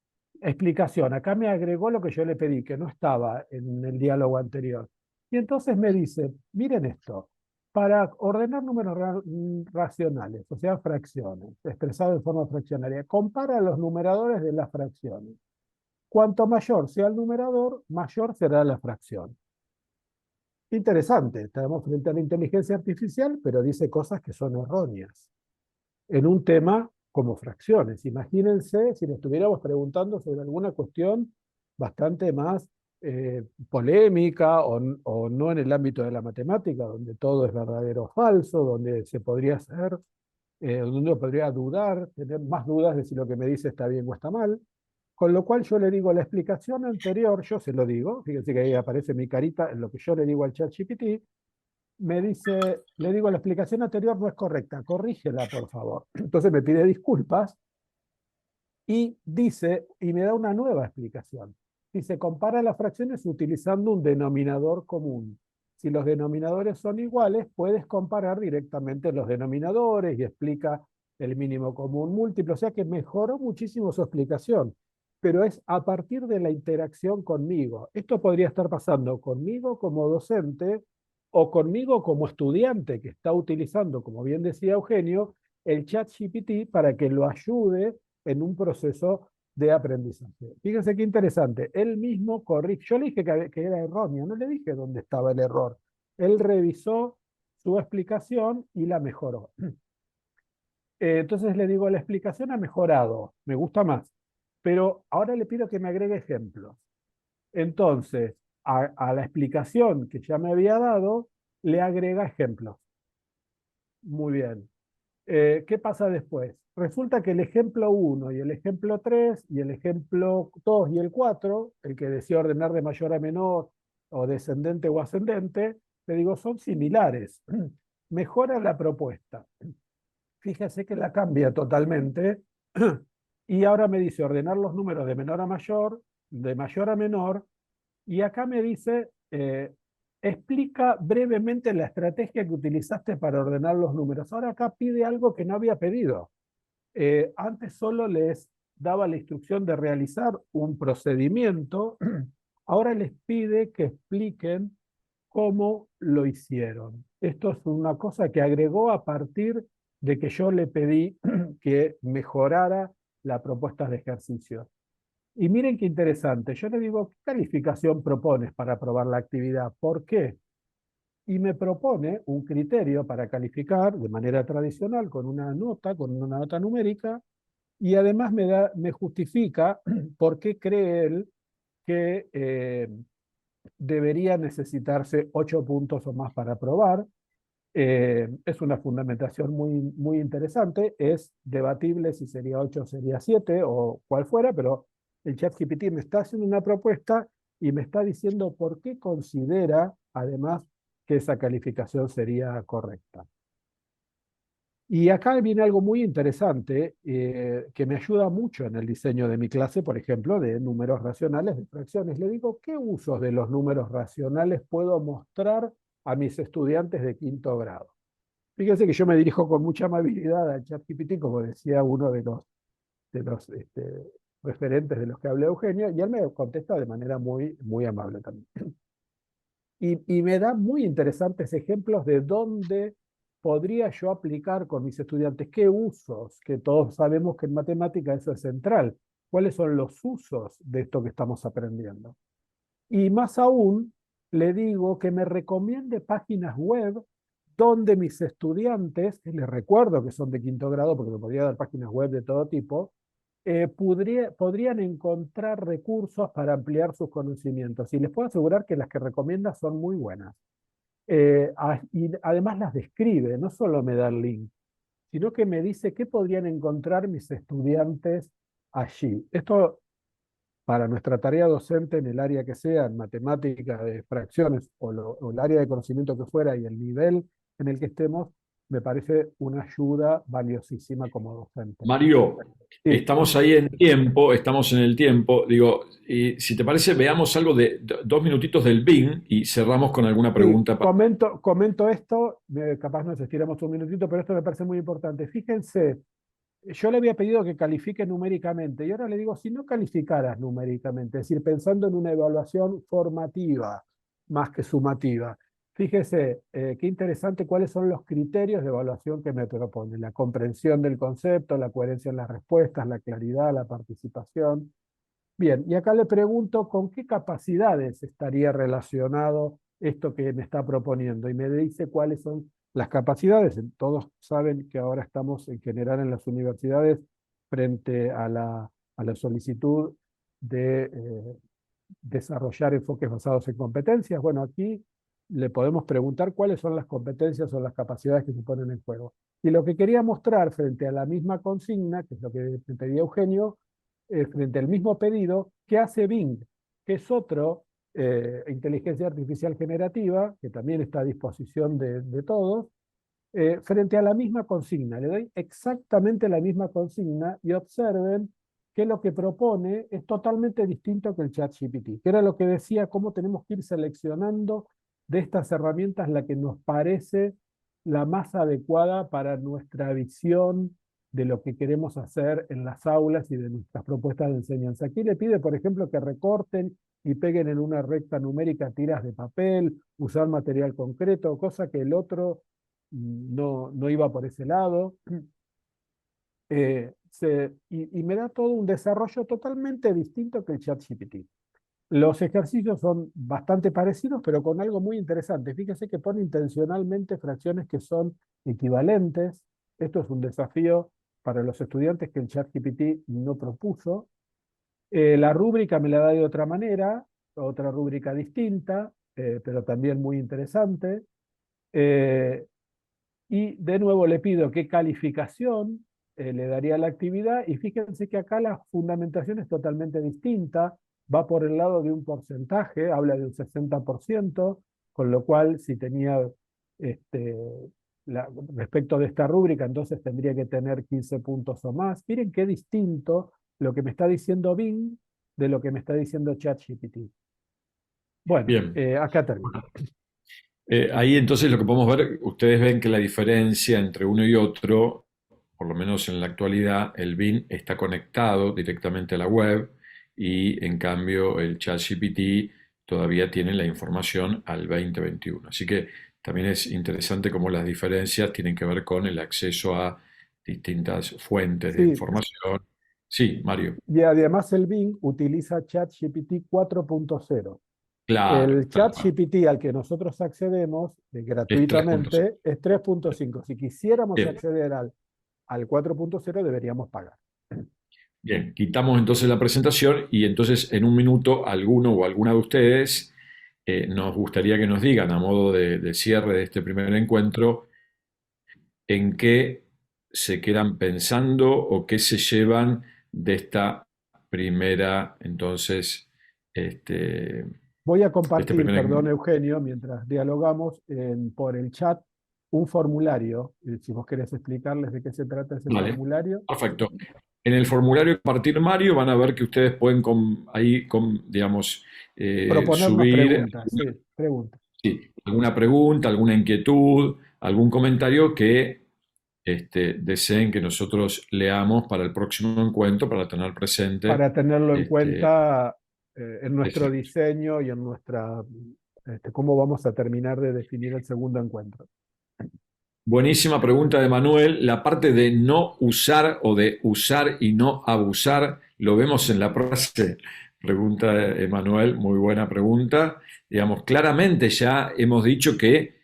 explicación, acá me agregó lo que yo le pedí, que no estaba en el diálogo anterior. Y entonces me dice, miren esto, para ordenar números racionales, o sea, fracciones, expresado en forma fraccionaria, compara los numeradores de las fracciones. Cuanto mayor sea el numerador, mayor será la fracción. Interesante, estamos frente a la inteligencia artificial, pero dice cosas que son erróneas. En un tema como fracciones, imagínense si le estuviéramos preguntando sobre alguna cuestión bastante más polémica o no en el ámbito de la matemática, donde todo es verdadero o falso, donde se podría hacer, donde uno podría dudar, tener más dudas de si lo que me dice está bien o está mal. Con lo cual yo le digo, la explicación anterior, yo se lo digo, fíjense que ahí aparece mi carita en lo que yo le digo al ChatGPT, me dice, le digo, la explicación anterior no es correcta, corrígela, por favor. Entonces me pide disculpas y dice, y me da una nueva explicación. Dice, compara las fracciones utilizando un denominador común. Si los denominadores son iguales, puedes comparar directamente los denominadores y explica el mínimo común múltiplo. O sea que mejoró muchísimo su explicación, pero es a partir de la interacción conmigo. Esto podría estar pasando conmigo como docente o conmigo como estudiante que está utilizando, como bien decía Eugenio, el ChatGPT para que lo ayude en un proceso de aprendizaje. Fíjense qué interesante, él mismo corrige, yo le dije que era erróneo, no le dije dónde estaba el error. Él revisó su explicación y la mejoró. Entonces le digo, la explicación ha mejorado, me gusta más, pero ahora le pido que me agregue ejemplos. Entonces, a la explicación que ya me había dado, le agrega ejemplos. Muy bien. ¿Qué pasa después? Resulta que el ejemplo 1 y el ejemplo 3 y el ejemplo 2 y el 4, el que decía ordenar de mayor a menor o descendente o ascendente, le digo, son similares. Mejora la propuesta. Fíjese que la cambia totalmente y ahora me dice ordenar los números de menor a mayor, de mayor a menor, y acá me dice, explica brevemente la estrategia que utilizaste para ordenar los números. Ahora acá pide algo que no había pedido. Antes solo les daba la instrucción de realizar un procedimiento, ahora les pide que expliquen cómo lo hicieron. Esto es una cosa que agregó a partir de que yo le pedí que mejorara las propuestas de ejercicio. Y miren qué interesante, yo le digo, ¿qué calificación propones para aprobar la actividad? ¿Por qué? Y me propone un criterio para calificar de manera tradicional con una nota numérica, y además me justifica por qué cree él que debería necesitarse 8 puntos o más para aprobar. Es una fundamentación muy interesante, es debatible si sería 8 o sería 7 o cual fuera, pero el ChatGPT me está haciendo una propuesta y me está diciendo por qué considera, además, que esa calificación sería correcta. Y acá viene algo muy interesante que me ayuda mucho en el diseño de mi clase, por ejemplo, de números racionales, de fracciones. Le digo, ¿qué usos de los números racionales puedo mostrar a mis estudiantes de quinto grado? Fíjense que yo me dirijo con mucha amabilidad a ChatGPT, como decía uno de los referentes de los que hablé Eugenio, y él me contesta de manera muy, muy amable también. Y me da muy interesantes ejemplos de dónde podría yo aplicar con mis estudiantes, qué usos, que todos sabemos que en matemática eso es central, cuáles son los usos de esto que estamos aprendiendo. Y más aún, le digo que me recomiende páginas web donde mis estudiantes, que les recuerdo que son de quinto grado, porque me podría dar páginas web de todo tipo, podrían encontrar recursos para ampliar sus conocimientos. Y les puedo asegurar que las que recomienda son muy buenas. Y además las describe, no solo me da el link, sino que me dice qué podrían encontrar mis estudiantes allí. Esto para nuestra tarea docente en el área que sea, en matemática, de fracciones o el área de conocimiento que fuera y el nivel en el que estemos, me parece una ayuda valiosísima como docente. Mario, Sí. estamos ahí en tiempo, estamos en el tiempo. Digo, y si te parece, veamos algo de 2 minutitos del Bing y cerramos con alguna Sí, pregunta. comento esto, capaz nos estiramos un minutito, pero esto me parece muy importante. Fíjense, yo le había pedido que califique numéricamente y ahora le digo, si no calificaras numéricamente, es decir, pensando en una evaluación formativa más que sumativa, fíjese qué interesante cuáles son los criterios de evaluación que me propone, la comprensión del concepto, la coherencia en las respuestas, la claridad, la participación. Bien, y acá le pregunto con qué capacidades estaría relacionado esto que me está proponiendo y me dice cuáles son las capacidades. Todos saben que ahora estamos en general en las universidades frente a la solicitud de desarrollar enfoques basados en competencias. Bueno, aquí le podemos preguntar cuáles son las competencias o las capacidades que se ponen en juego. Y lo que quería mostrar frente a la misma consigna, que es lo que me pedía Eugenio, frente al mismo pedido, ¿qué hace Bing? Que es otro inteligencia artificial generativa, que también está a disposición de todos, frente a la misma consigna. Le doy exactamente la misma consigna y observen que lo que propone es totalmente distinto que el ChatGPT, que era lo que decía, cómo tenemos que ir seleccionando de estas herramientas la que nos parece la más adecuada para nuestra visión de lo que queremos hacer en las aulas y de nuestras propuestas de enseñanza. Aquí le pide, por ejemplo, que recorten y peguen en una recta numérica tiras de papel, usar material concreto, cosa que el otro no iba por ese lado. Y me da todo un desarrollo totalmente distinto que el ChatGPT. Los ejercicios son bastante parecidos, pero con algo muy interesante. Fíjese que pone intencionalmente fracciones que son equivalentes. Esto es un desafío para los estudiantes que el ChatGPT no propuso. La rúbrica me la da de otra manera, otra rúbrica distinta, pero también muy interesante. Y de nuevo le pido qué calificación le daría a la actividad y fíjense que acá la fundamentación es totalmente distinta, va por el lado de un porcentaje, habla de un 60%, con lo cual si tenía este, respecto de esta rúbrica, entonces tendría que tener 15 puntos o más. Miren qué distinto lo que me está diciendo Bing de lo que me está diciendo ChatGPT. Bueno, Bien. acá termino. Ahí entonces lo que podemos ver, ustedes ven que la diferencia entre uno y otro, por lo menos en la actualidad, el Bing está conectado directamente a la web y en cambio el ChatGPT todavía tiene la información al 2021. Así que también es interesante cómo las diferencias tienen que ver con el acceso a distintas fuentes de Sí, información. Sí, Mario. y además el Bing utiliza ChatGPT 4.0. Claro, El tal cual. ChatGPT al que nosotros accedemos Es 3.0. gratuitamente es 3.5. Si quisiéramos Bien. acceder al 4.0 deberíamos pagar. Bien, quitamos entonces la presentación y entonces en un minuto alguno o alguna de ustedes nos gustaría que nos digan a modo de cierre de este primer encuentro en qué se quedan pensando o qué se llevan de esta primera, entonces, Voy a de este compartir, primer perdón encuentro. Eugenio, mientras dialogamos por el chat un formulario, y si vos querés explicarles de qué se trata ese Vale, formulario. perfecto. En el formulario Compartir Mario van a ver que ustedes pueden digamos, Proponernos subir preguntas, sí, preguntas. sí, alguna pregunta, alguna inquietud, algún comentario que deseen que nosotros leamos para el próximo encuentro, para tener presente. Para tenerlo en Este, cuenta en nuestro exacto. diseño y en nuestra, cómo vamos a terminar de definir el segundo encuentro. Buenísima pregunta de Manuel. La parte de no usar o de usar y no abusar, lo vemos en la frase. Pregunta de Manuel, muy buena pregunta. Digamos, claramente ya hemos dicho que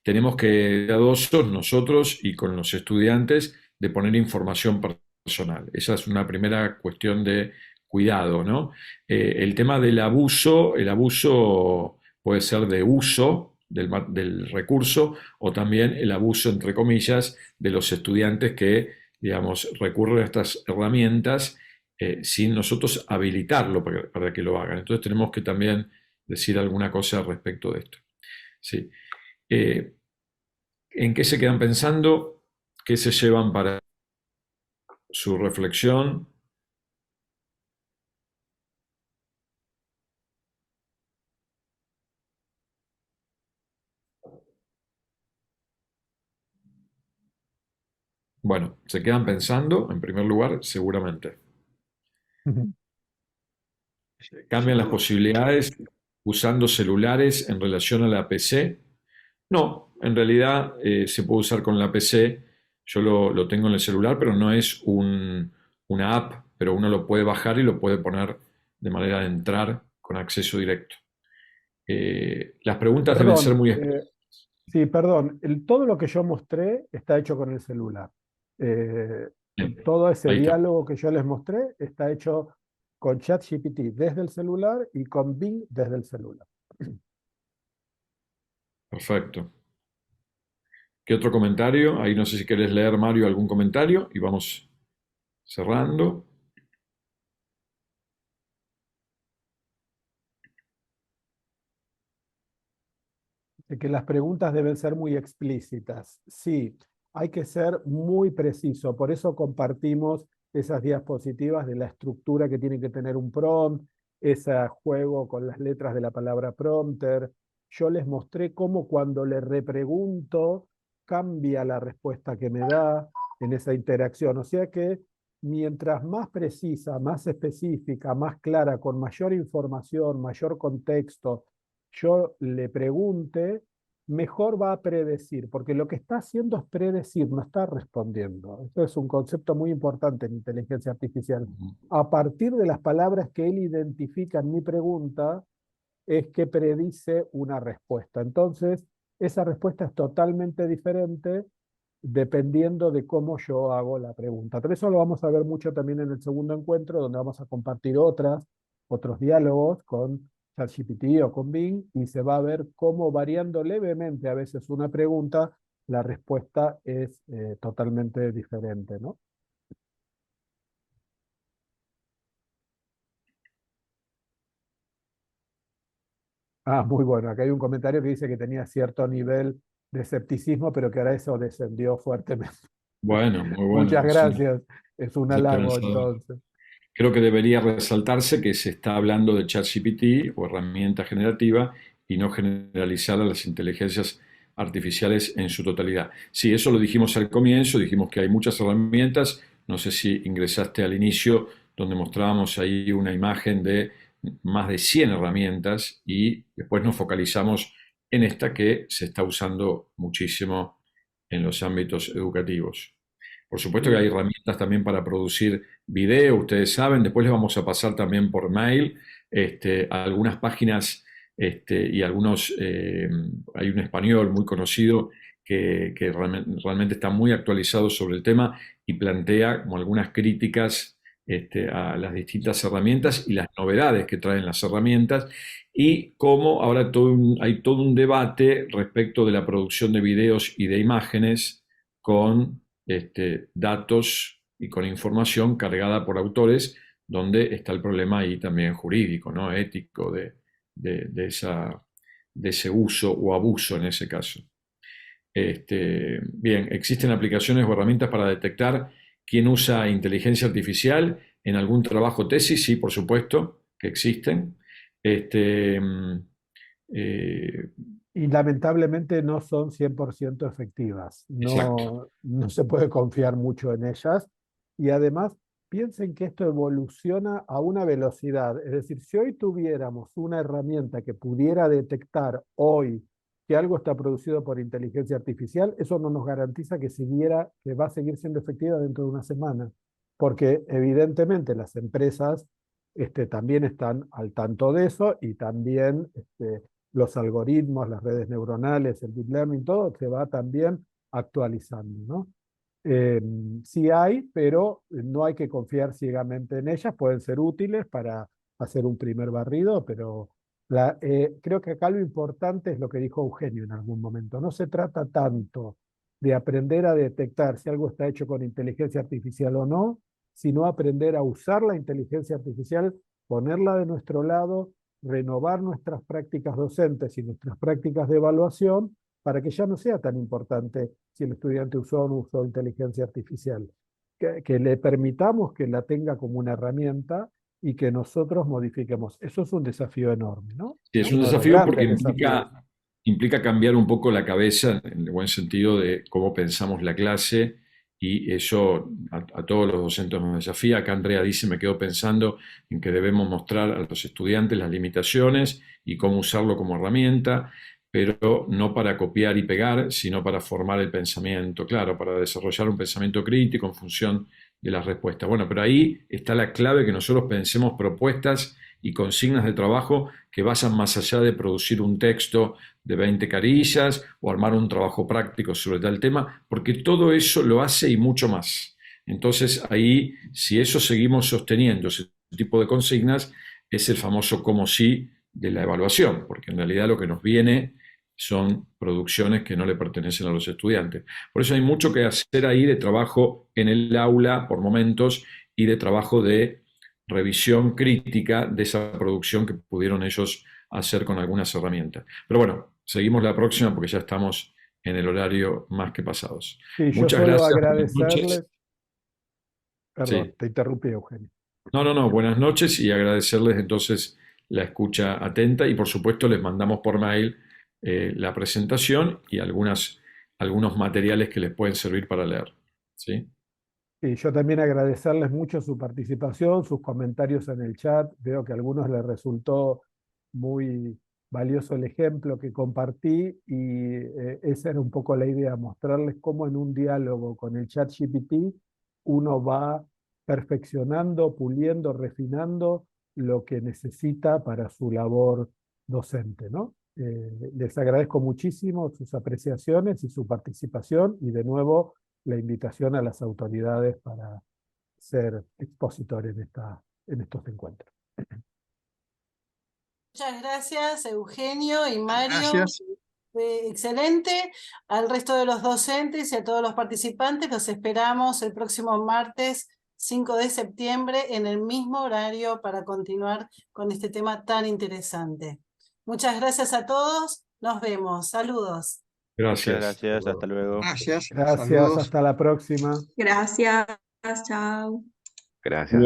tenemos que cuidadosos nosotros y con los estudiantes de poner información personal. Esa es una primera cuestión de cuidado, ¿no? El tema del abuso, el abuso puede ser de uso del recurso o también el abuso, entre comillas, de los estudiantes que, digamos, recurren a estas herramientas sin nosotros habilitarlo para que lo hagan. Entonces tenemos que también decir alguna cosa respecto de esto. Sí. ¿En qué se quedan pensando? ¿Qué se llevan para su reflexión? Bueno, ¿se quedan pensando? En primer lugar, seguramente. Sí, ¿Cambian sin las duda. posibilidades usando celulares en relación a la PC? No, en realidad se puede usar con la PC. Yo lo tengo en el celular, pero no es una app, pero uno lo puede bajar y lo puede poner de manera de entrar con acceso directo. Las preguntas deben ser Perdón, muy específicas. sí, perdón. Todo lo que yo mostré está hecho con el celular. Eh, Todo ese Ahí está. diálogo que yo les mostré está hecho con ChatGPT desde el celular y con Bing desde el celular. Perfecto. ¿Qué otro comentario? Ahí no sé si querés leer, Mario, algún comentario y vamos cerrando. De que las preguntas deben ser muy explícitas. Sí, hay que ser muy preciso. Por eso compartimos esas diapositivas de la estructura que tiene que tener un prompt, ese juego con las letras de la palabra prompter. Yo les mostré cómo cuando le repregunto cambia la respuesta que me da en esa interacción. O sea que mientras más precisa, más específica, más clara, con mayor información, mayor contexto, yo le pregunte, mejor va a predecir, porque lo que está haciendo es predecir, no está respondiendo. Esto es un concepto muy importante en inteligencia artificial. A partir de las palabras que él identifica en mi pregunta, es que predice una respuesta. Entonces, esa respuesta es totalmente diferente dependiendo de cómo yo hago la pregunta. Pero eso lo vamos a ver mucho también en el segundo encuentro, donde vamos a compartir otros diálogos con ChatGPT o con Bing, y se va a ver cómo variando levemente a veces una pregunta, la respuesta es totalmente diferente, ¿no? Ah, muy bueno. Acá hay un comentario que dice que tenía cierto nivel de escepticismo, pero que ahora eso descendió fuertemente. Bueno, muy bueno. Muchas gracias. Es un Es halago esperanzador. entonces. Creo que debería resaltarse que se está hablando de ChatGPT o herramienta generativa y no generalizar a las inteligencias artificiales en su totalidad. Sí, eso lo dijimos al comienzo, dijimos que hay muchas herramientas. No sé si ingresaste al inicio, donde mostrábamos ahí una imagen de más de 100 herramientas y después nos focalizamos en esta que se está usando muchísimo en los ámbitos educativos. Por supuesto que hay Sí. herramientas también para producir video, ustedes saben, después les vamos a pasar también por mail a algunas páginas y algunos, hay un español muy conocido que realmente está muy actualizado sobre el tema y plantea como algunas críticas a las distintas herramientas y las novedades que traen las herramientas y cómo ahora hay todo un debate respecto de la producción de videos y de imágenes con datos y con información cargada por autores, donde está el problema ahí también jurídico, ¿no? Ético de ese uso o abuso en ese caso. Bien, ¿existen aplicaciones o herramientas para detectar quién usa inteligencia artificial en algún trabajo tesis? Sí, por supuesto que existen. Y lamentablemente no son 100% efectivas. Exacto. No se puede confiar mucho en ellas. Y además, piensen que esto evoluciona a una velocidad. Es decir, si hoy tuviéramos una herramienta que pudiera detectar hoy que algo está producido por inteligencia artificial, eso no nos garantiza que va a seguir siendo efectiva dentro de una semana. Porque evidentemente las empresas también están al tanto de eso y también los algoritmos, las redes neuronales, el deep learning, todo se va también actualizando, ¿no? Sí hay, pero no hay que confiar ciegamente en ellas, pueden ser útiles para hacer un primer barrido, pero creo que acá lo importante es lo que dijo Eugenio en algún momento. No se trata tanto de aprender a detectar si algo está hecho con inteligencia artificial o no, sino aprender a usar la inteligencia artificial, ponerla de nuestro lado, renovar nuestras prácticas docentes y nuestras prácticas de evaluación para que ya no sea tan importante si el estudiante usó o no usó inteligencia artificial. Que le permitamos que la tenga como una herramienta y que nosotros modifiquemos. Eso es un desafío enorme, ¿no? Sí, es un Uno de los desafío porque grandes desafíos. implica cambiar un poco la cabeza, en el buen sentido de cómo pensamos la clase, y eso a todos los docentes nos desafía. Acá Andrea dice, me quedo pensando en que debemos mostrar a los estudiantes las limitaciones y cómo usarlo como herramienta, pero no para copiar y pegar, sino para formar el pensamiento, claro, para desarrollar un pensamiento crítico en función de las respuestas. Bueno, pero ahí está la clave, que nosotros pensemos propuestas y consignas de trabajo que vayan más allá de producir un texto de 20 carillas o armar un trabajo práctico sobre tal tema, porque todo eso lo hace y mucho más. Entonces ahí, si eso seguimos sosteniendo, ese tipo de consignas, es el famoso como sí de la evaluación, porque en realidad lo que nos viene son producciones que no le pertenecen a los estudiantes. Por eso hay mucho que hacer ahí de trabajo en el aula por momentos y de trabajo de revisión crítica de esa producción que pudieron ellos hacer con algunas herramientas. Pero bueno, seguimos la próxima porque ya estamos en el horario más que pasados. Sí, yo Muchas solo gracias, buenas noches. agradecerles, perdón, Sí. te interrumpí, Eugenio. No, buenas noches, y agradecerles entonces la escucha atenta, y por supuesto les mandamos por mail la presentación y algunos materiales que les pueden servir para leer. ¿Sí? Y yo también agradecerles mucho su participación, sus comentarios en el chat. Veo que a algunos les resultó muy valioso el ejemplo que compartí y esa era un poco la idea, mostrarles cómo en un diálogo con el chat GPT uno va perfeccionando, puliendo, refinando lo que necesita para su labor docente, ¿no? Les agradezco muchísimo sus apreciaciones y su participación y de nuevo la invitación a las autoridades para ser expositores en estos encuentros. Muchas gracias, Eugenio y Mario. Gracias. Excelente. Al resto de los docentes y a todos los participantes, los esperamos el próximo martes 5 de septiembre en el mismo horario para continuar con este tema tan interesante. Muchas gracias a todos. Nos vemos. Saludos. Gracias. Muchas gracias, hasta luego. Gracias. Gracias, Saludos. hasta la próxima. Gracias, chao. Gracias.